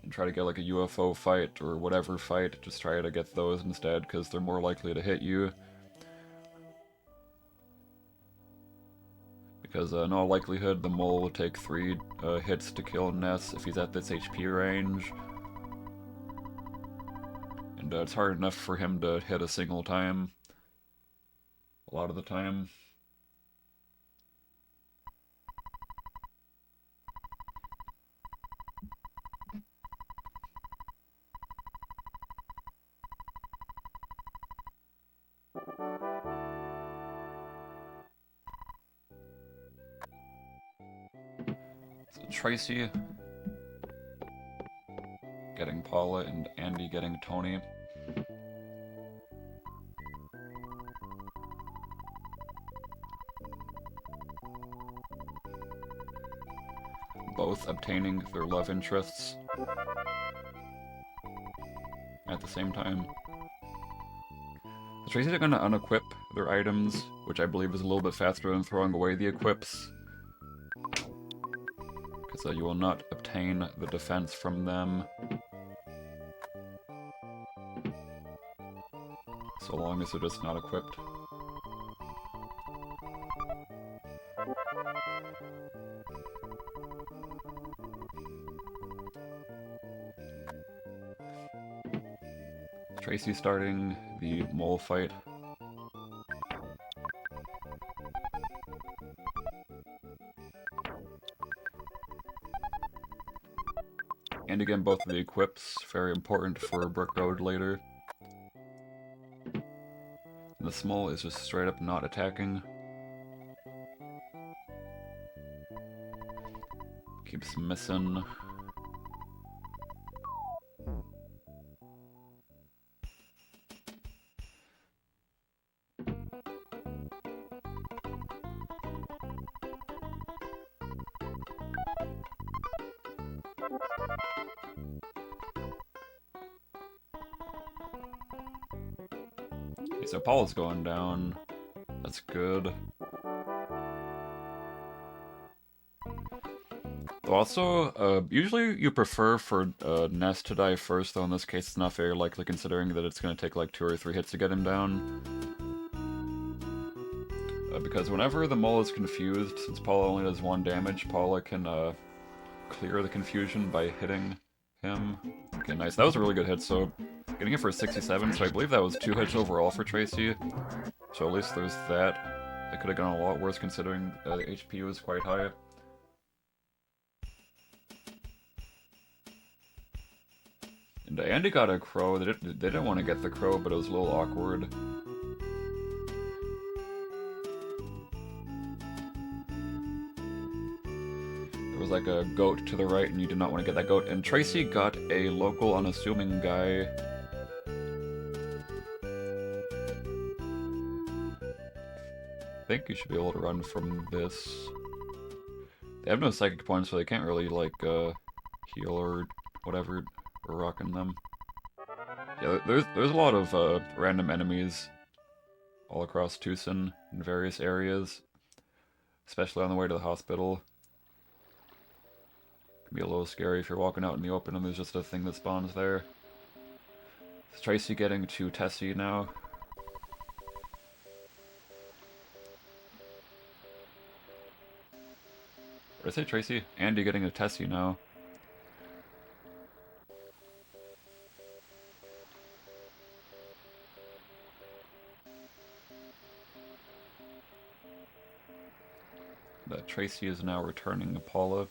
and try to get like a UFO fight or whatever fight. Just try to get those instead, because they're more likely to hit you. Because in all likelihood, the mole will take 3 hits to kill Ness if he's at this HP range. And it's hard enough for him to hit a single time. A lot of the time. So Tracy getting Paula and Andy getting Tony. Both obtaining their love interests at the same time. The Tracy's are going to unequip their items, which I believe is a little bit faster than throwing away the equips. Because you will not obtain the defense from them. So long as they're just not equipped. Tracy starting the mole fight. And again, both of the equips, very important for Brick Road later. And the small is just straight up not attacking. Keeps missing. Okay, so Paul's going down. That's good. Also, usually you prefer for Ness to die first, though in this case it's not very likely considering that it's going to take like 2 or 3 hits to get him down. Because whenever the mole is confused, since Paula only does 1 damage, Paula can clear the confusion by hitting him. Okay, nice. That was a really good hit, so getting it for 67, so I believe that was 2 hits overall for Tracy. So at least there's that. It could have gone a lot worse considering the HP was quite high. And Andy got a crow. They didn't want to get the crow, but it was a little awkward. There was like a goat to the right, and you did not want to get that goat. And Tracy got a local unassuming guy. I think you should be able to run from this. They have no psychic points, so they can't really like heal or whatever. We're rocking them. Yeah, there's a lot of random enemies all across Tucson in various areas, especially on the way to the hospital. Can be a little scary if you're walking out in the open and there's just a thing that spawns there. Is Tracy getting to Tessie now? What did I say, Tracy? Andy getting a Tessie now. That Tracy is now returning Paula.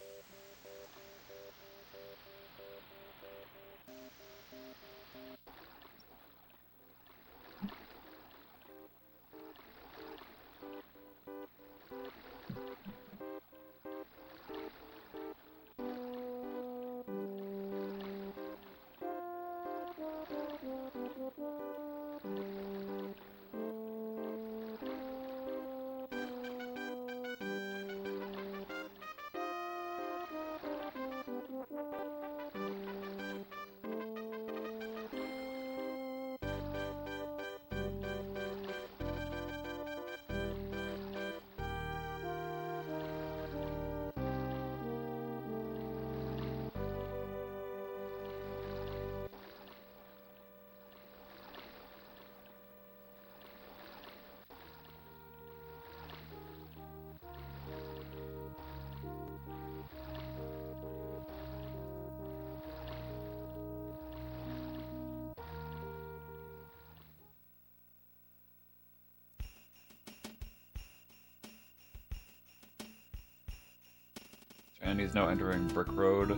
And he's now entering Brick Road.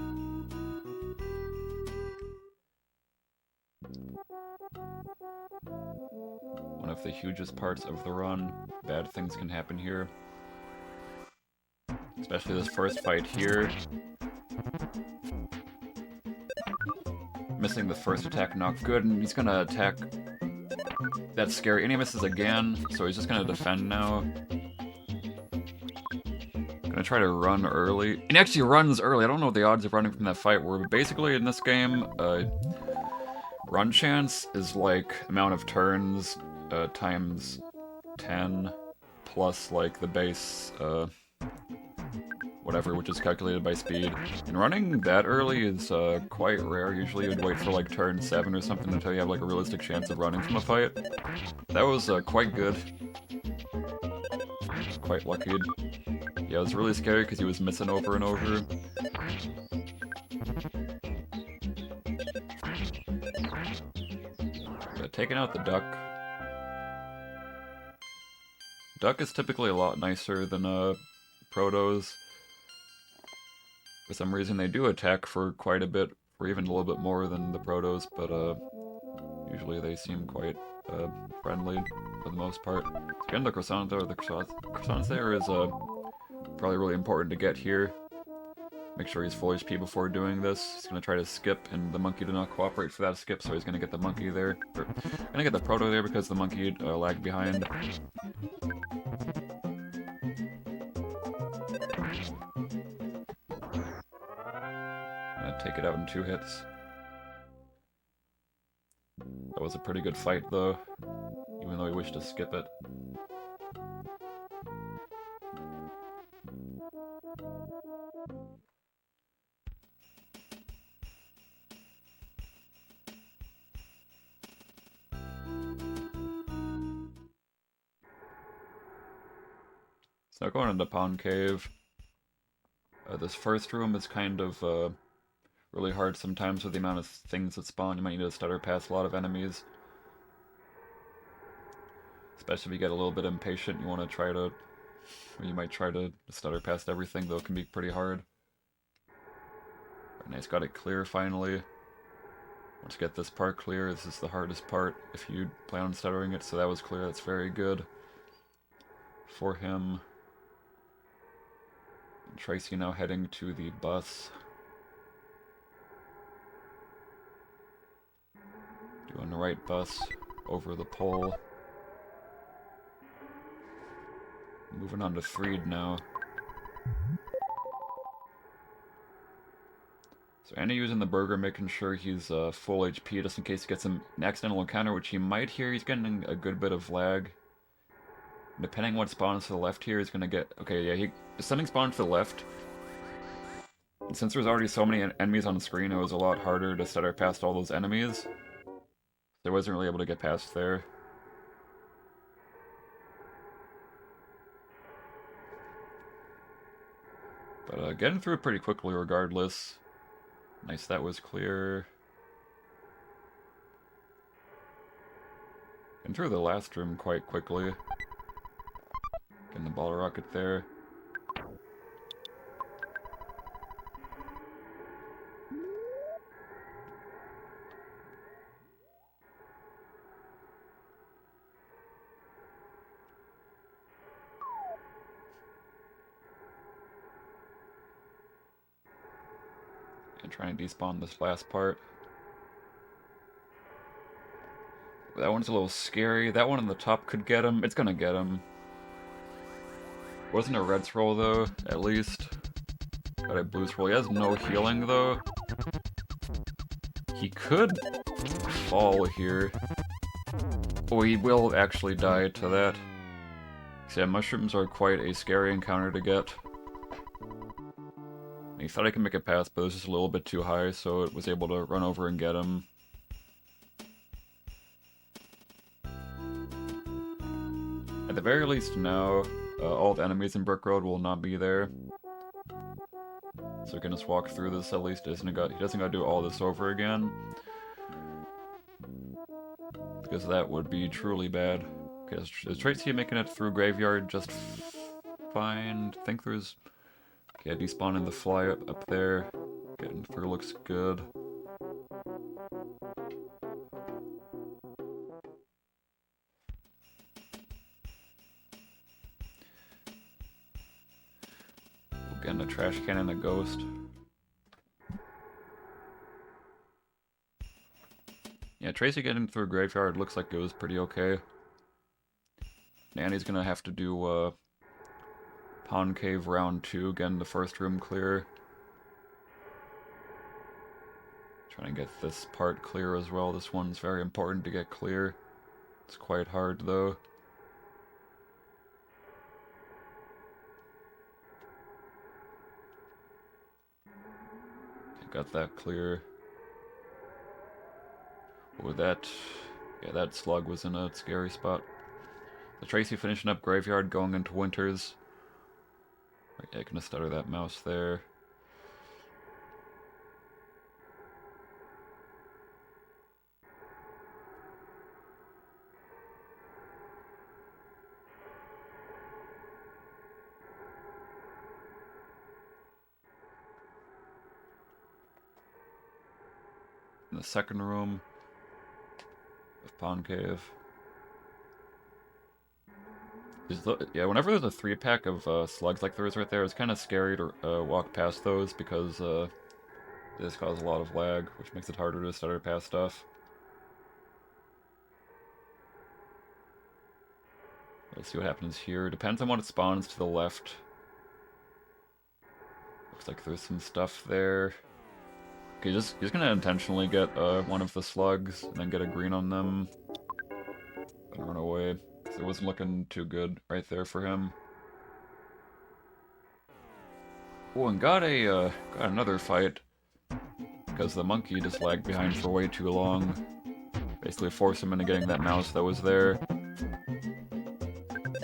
One of the hugest parts of the run. Bad things can happen here. Especially this first fight here. Missing the first attack, not good, and he's gonna attack. That's scary. And he misses again, so he's just gonna defend now. Gonna try to run early. And he actually runs early. I don't know what the odds of running from that fight were, but basically in this game, run chance is like amount of turns times 10 plus like the base whatever, which is calculated by speed. And running that early is quite rare. Usually you'd wait for like turn 7 or something until you have like a realistic chance of running from a fight. That was quite good. Quite lucky. Yeah, it was really scary because he was missing over and over. But taking out the duck. Duck is typically a lot nicer than Protos. For some reason they do attack for quite a bit, or even a little bit more than the Protos, but usually they seem quite friendly for the most part. Again, the croissant there, is probably really important to get here. Make sure he's full HP before doing this. He's gonna try to skip, and the monkey did not cooperate for that skip, so he's gonna get the monkey there. Gonna get the proto there because the monkey lagged behind. Gonna take it out in 2 hits. That was a pretty good fight, though, even though he wished to skip it. So going into Pond Cave. This first room is kind of really hard sometimes with the amount of things that spawn. You might need to stutter past a lot of enemies. Especially if you get a little bit impatient, you want to try to... Or you might try to stutter past everything, though it can be pretty hard. Nice, got it clear finally. Once you get this part clear, this is the hardest part if you plan on stuttering it, so that was clear, that's very good for him. Tracy now heading to the bus. Doing the right bus over the pole. Moving on to Freed now. So Andy using the burger, making sure he's full HP just in case he gets an accidental encounter, which he might here. He's getting a good bit of lag. Depending on what spawns to the left here, he's gonna get... Okay, yeah, if something spawns to the left, Since there's already so many enemies on the screen, it was a lot harder to stutter past all those enemies. So I wasn't really able to get past there. But getting through pretty quickly regardless. Nice, that was clear. Getting through the last room quite quickly. Getting the ball rocket there. And trying to despawn this last part. That one's a little scary. That one on the top could get him. It's gonna get him. Wasn't a red scroll though, at least. Got a blue scroll. He has no healing though. He could fall here. Oh, he will actually die to that. So yeah, mushrooms are quite a scary encounter to get. He thought I could make it past, but it was just a little bit too high, so it was able to run over and get him. At the very least now, all the enemies in Brick Road will not be there. So we can just walk through this at least. He doesn't got to do all this over again. Because that would be truly bad. Okay, is Tracy making it through Graveyard just fine? I think there's... Okay, despawning the fly up there. Getting through looks good. Getting a trash can and a ghost. Yeah, Tracy getting through Graveyard looks like it was pretty okay. Andy's gonna have to do Pond Cave round 2, getting the first room clear. Trying to get this part clear as well. This one's very important to get clear. It's quite hard though. Got that clear. Oh, that slug was in a scary spot. The Tracy finishing up Graveyard, going into Winters. Yeah, gonna stutter that mouse there. In the second room of Pond Cave. Yeah, whenever there's a 3-pack of slugs like there is right there, it's kind of scary to walk past those because they just cause a lot of lag, which makes it harder to stutter past stuff. Let's see what happens here. Depends on what it spawns to the left. Looks like there's some stuff there. Okay, he's gonna intentionally get one of the slugs and then get a green on them and run away. It wasn't looking too good right there for him. Oh, and got another fight because the monkey just lagged behind for way too long. Basically forced him into getting that mouse that was there.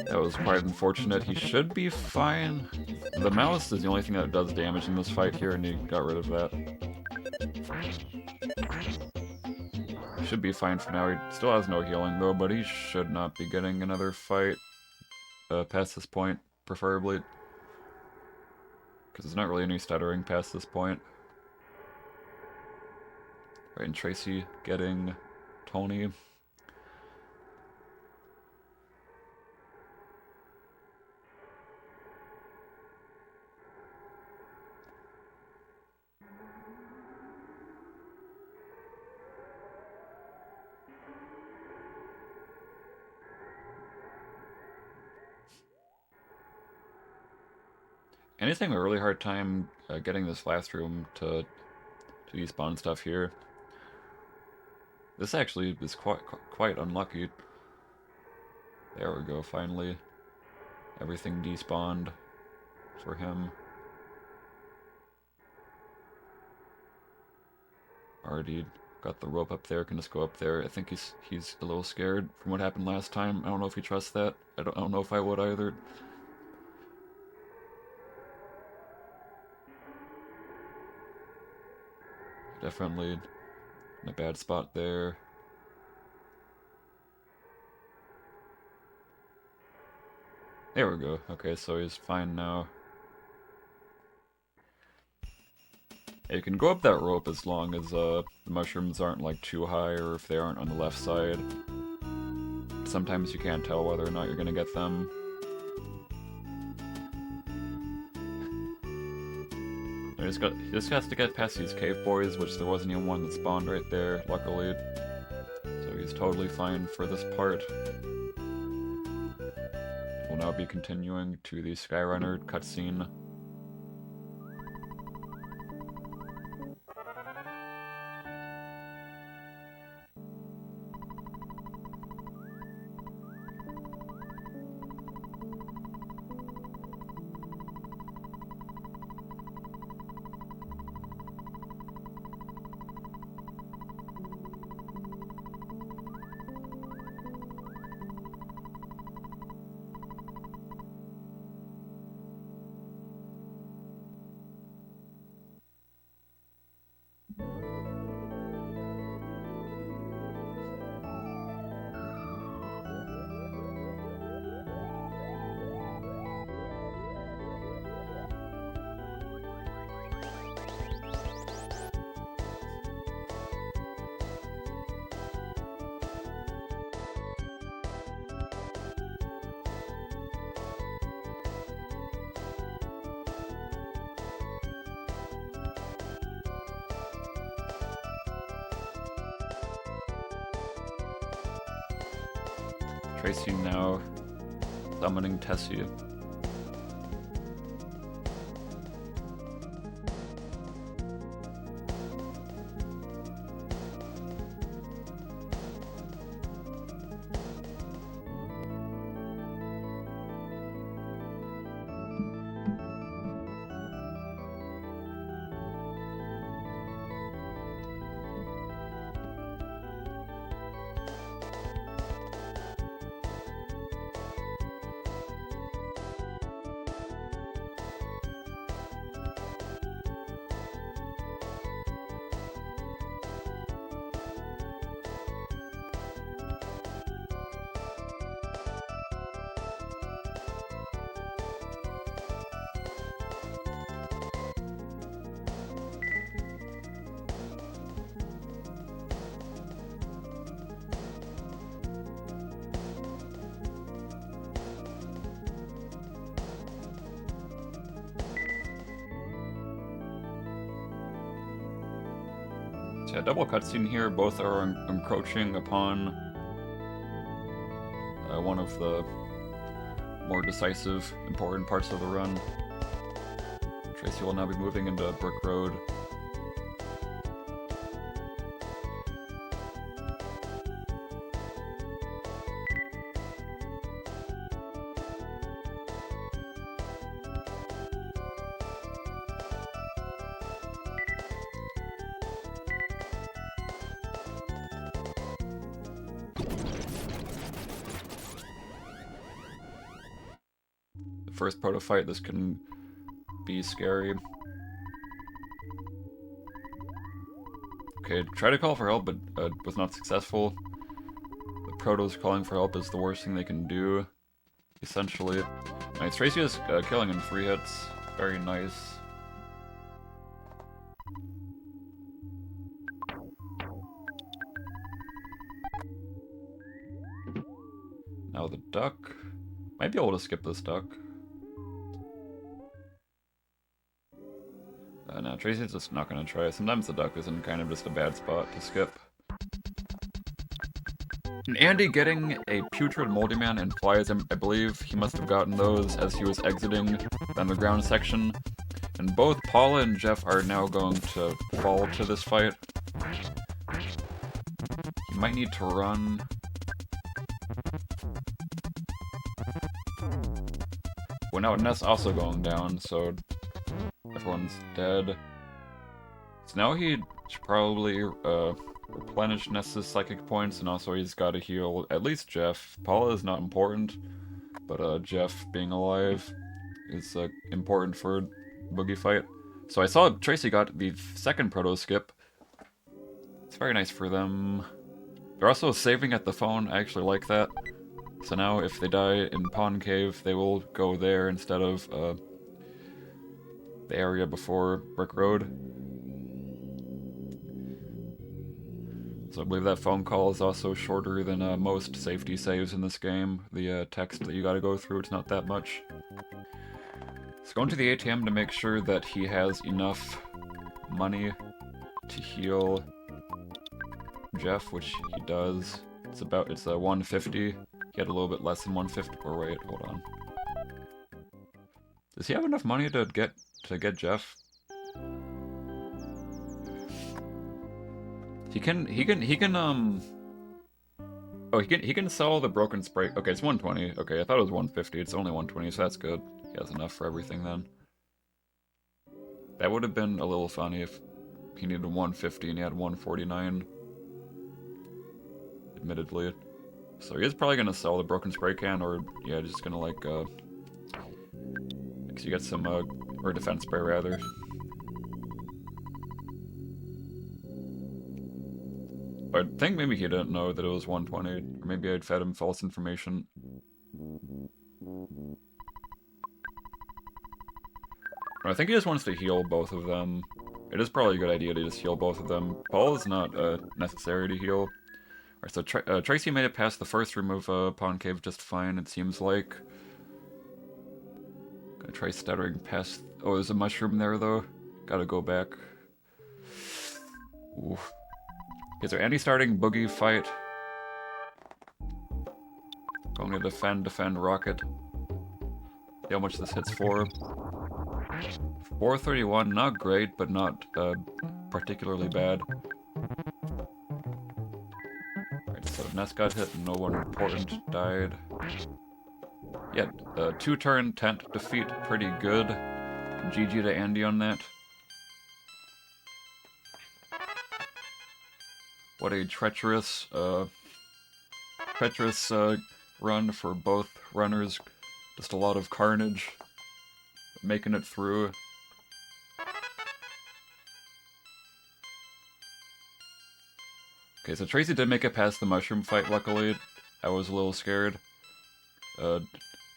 That was quite unfortunate. He should be fine. The mouse is the only thing that does damage in this fight here, and he got rid of that. Should be fine for now. He still has no healing though, but he should not be getting another fight past this point, preferably. Because there's not really any stuttering past this point. Right, and Tracy getting Tony. Anything a really hard time getting this last room to despawn stuff here. This actually is quite unlucky. There we go, finally. Everything despawned for him. Already got the rope up there, can just go up there. I think he's a little scared from what happened last time. I don't know if he trusts that. I don't know if I would either. Definitely in a bad spot there. There we go. Okay, so he's fine now. Yeah, you can go up that rope as long as the mushrooms aren't like too high, or if they aren't on the left side. Sometimes you can't tell whether or not you're gonna get them. He just has to get past these cave boys, which there wasn't even one that spawned right there, luckily. So he's totally fine for this part. We'll now be continuing to the Skyrunner cutscene. Tracy now summoning Tessie. So yeah, double cutscene here. Both are encroaching upon one of the more decisive, important parts of the run. Tracy will now be moving into Brick Road. First proto fight, this can be scary. Okay, try to call for help, but was not successful. The protos calling for help is the worst thing they can do, essentially. Nice, Tracy is killing in 3 hits. Very nice. Now the duck. Might be able to skip this duck. No, Tracy's just not gonna try. Sometimes the duck is in kind of just a bad spot to skip. And Andy getting a putrid moldy man implies, I believe he must have gotten those as he was exiting the underground section. And both Paula and Jeff are now going to fall to this fight. You might need to run. Well, now Ness also going down, so everyone's dead. So now he Should probably replenish Ness's psychic points, and also he's got to heal at least Jeff. Paula is not important, but Jeff being alive is important for Boogie fight. So I saw Tracy got the second proto skip. It's very nice for them. They're also saving at the phone. I actually like that. So now if they die in Pawn Cave, they will go there instead of the area before Brick Road. So I believe that phone call is also shorter than most safety saves in this game. The text that you gotta go through, it's not that much. Let's go into the ATM to make sure that he has enough money to heal Jeff, which he does. It's 150. He had a little bit less than 150. Or wait, hold on. Does he have enough money to get Jeff? He can sell the broken spray. Okay, it's 120. Okay, I thought it was 150. It's only 120, so that's good. He has enough for everything then. That would have been a little funny if he needed 150 and he had 149. Admittedly. So he is probably gonna sell the broken spray can, or yeah, just gonna like cause you get some or defense spray rather. I think maybe he didn't know that it was 120, or maybe I'd fed him false information. I think he just wants to heal both of them. It is probably a good idea to just heal both of them. Paul is not necessary to heal. Alright, so Tracy made it past the first room of Pawn Cave just fine, it seems like. Gonna try stuttering past... Oh, there's a mushroom there, though. Gotta go back. Oof. Okay, so Andy starting Boogie fight. Going to defend, rocket. See how much this hits for. 431, not great, but not particularly bad. So Ness got hit, no one important died. Yeah, 2-turn tent defeat, pretty good. GG to Andy on that. What a treacherous run for both runners. Just a lot of carnage. Making it through. Okay, so Tracy did make it past the mushroom fight, luckily. I was a little scared.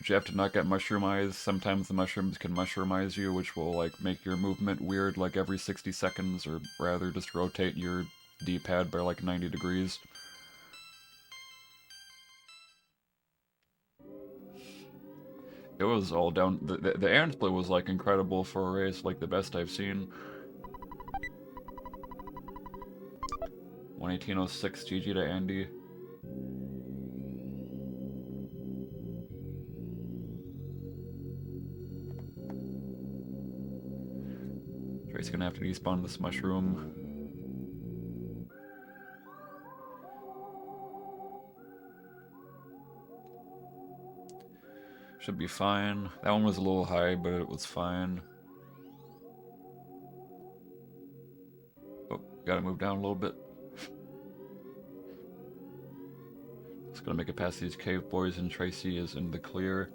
Jeff did not get mushroom eyes. Sometimes the mushrooms can mushroom eyes you, which will like make your movement weird like every 60 seconds, or rather just rotate your D-pad by like 90 degrees. It was all down. The Aaron split was like incredible for a race, like the best I've seen. 118.06, GG to Andy. Tracy's gonna have to despawn this mushroom. Should be fine. That one was a little high, but it was fine. Oh, gotta move down a little bit. Just gonna make it past these cave boys, and Tracy is in the clear.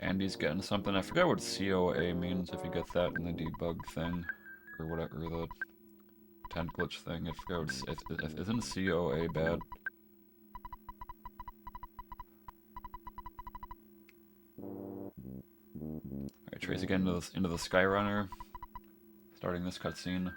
Andy's getting something. I forget what COA means, if you get that in the debug thing. Or whatever, the tent glitch thing. I forget what isn't COA bad? Alright, Tracy getting into the Skyrunner. Starting this cutscene.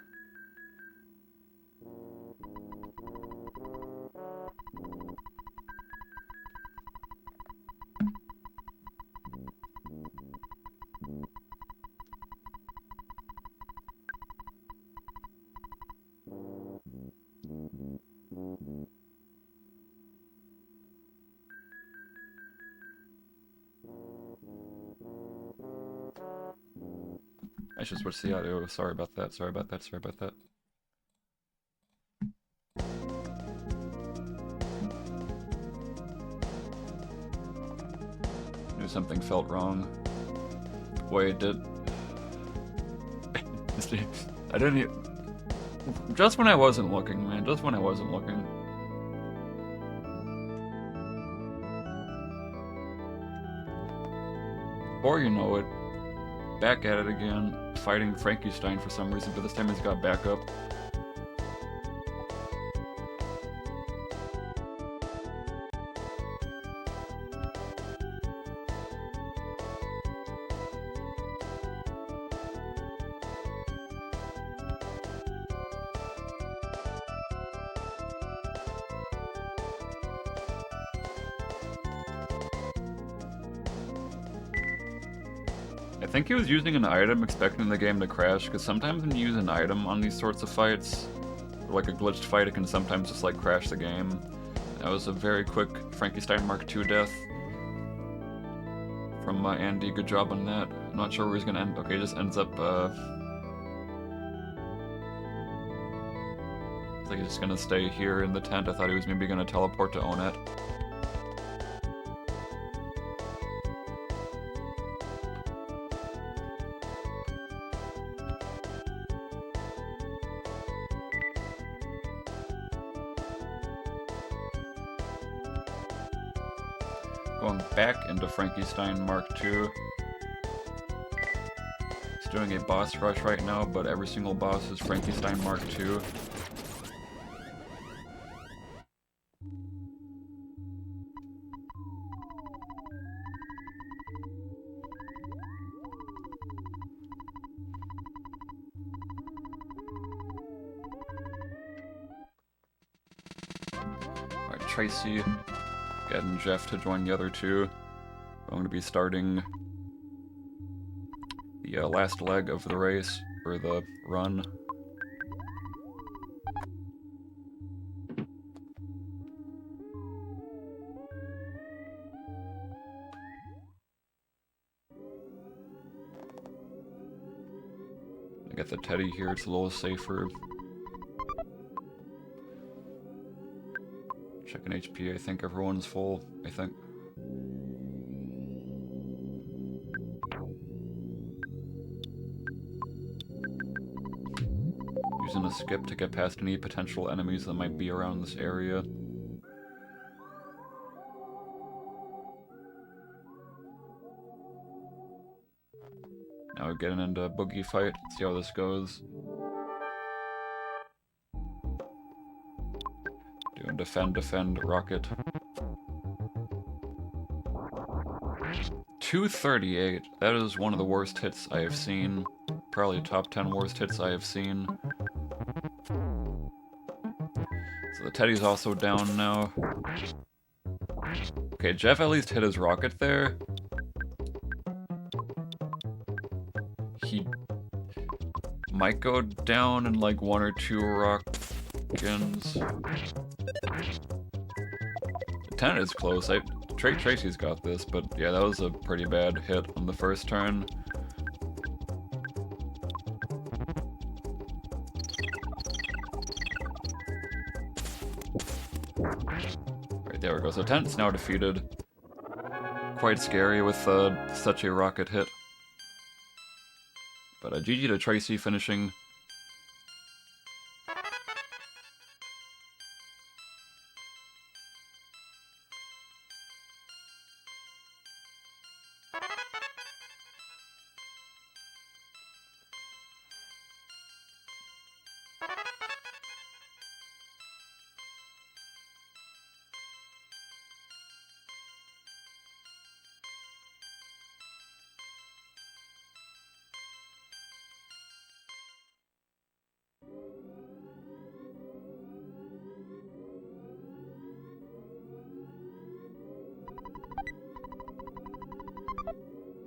I should switch the audio. Sorry about that. Sorry about that. Sorry about that. Knew something felt wrong. Wait, did... I didn't even... Just when I wasn't looking, man. Just when I wasn't looking. Or you know it. Back at it again. Fighting Frankenstein for some reason, but this time he's got backup. I think he was using an item expecting the game to crash, because sometimes when you use an item on these sorts of fights, or like a glitched fight, it can sometimes just like crash the game. That was a very quick Frankenstein Mark II death from Andy. Good job on that. I'm not sure where he's gonna end. Okay, he just ends up it's like he's just gonna stay here in the tent. I thought he was maybe gonna teleport to Onet. Going back into Frankenstein Mark II. He's doing a boss rush right now, but every single boss is Frankenstein Mark II. Alright, Tracy. Getting Jeff to join the other two. I'm going to be starting the last leg of the race, or the run. I got the teddy here, it's a little safer. Checking HP, I think everyone's full, I think. Using a skip to get past any potential enemies that might be around this area. Now we're getting into a Boogey fight, see how this goes. Doing defend, defend, rocket. 238. That is one of the worst hits I have seen. Probably top 10 worst hits I have seen. So the teddy's also down now. Okay, Jeff at least hit his rocket there. He might go down in like 1 or 2 rockets. The 10 is close. Tracy's got this, but yeah, that was a pretty bad hit on the first turn. Right, there we go. So 10's now defeated. Quite scary with such a rocket hit. But GG to Tracy finishing.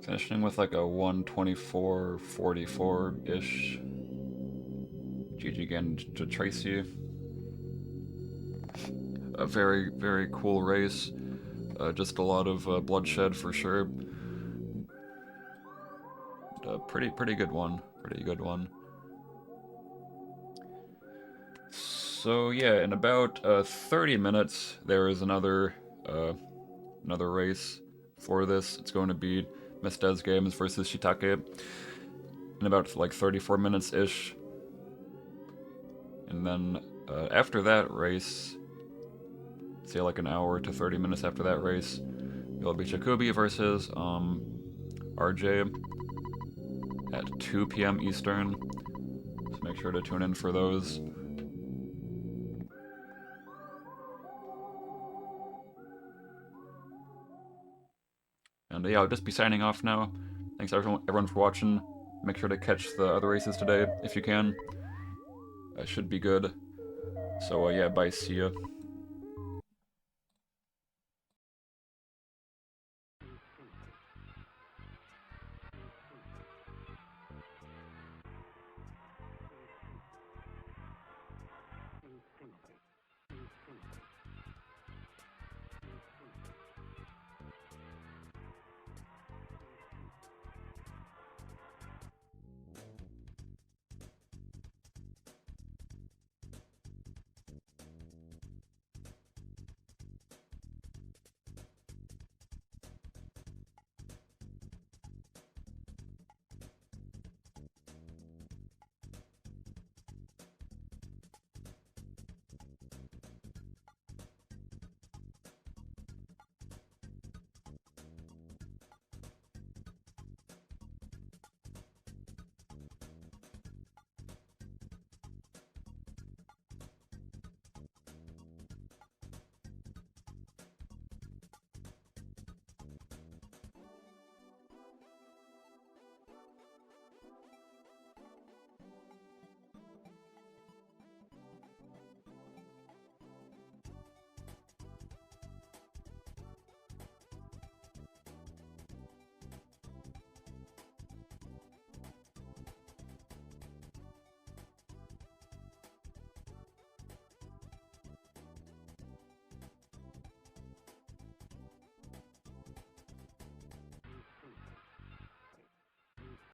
Finishing with like a 124-44-ish. GG again to Tracy. A very, very cool race. Just a lot of bloodshed for sure. Pretty good one. Pretty good one. So yeah, in about 30 minutes, there is another race for this. It's going to be Miss Des Games versus Shiitake in about like 34 minutes-ish. And then after that race, say like an hour to 30 minutes after that race, it'll be Jacoby versus RJ at 2 p.m. Eastern. So make sure to tune in for those. And yeah, I'll just be signing off now. Thanks everyone for watching. Make sure to catch the other races today if you can. That should be good. So yeah, bye, see ya.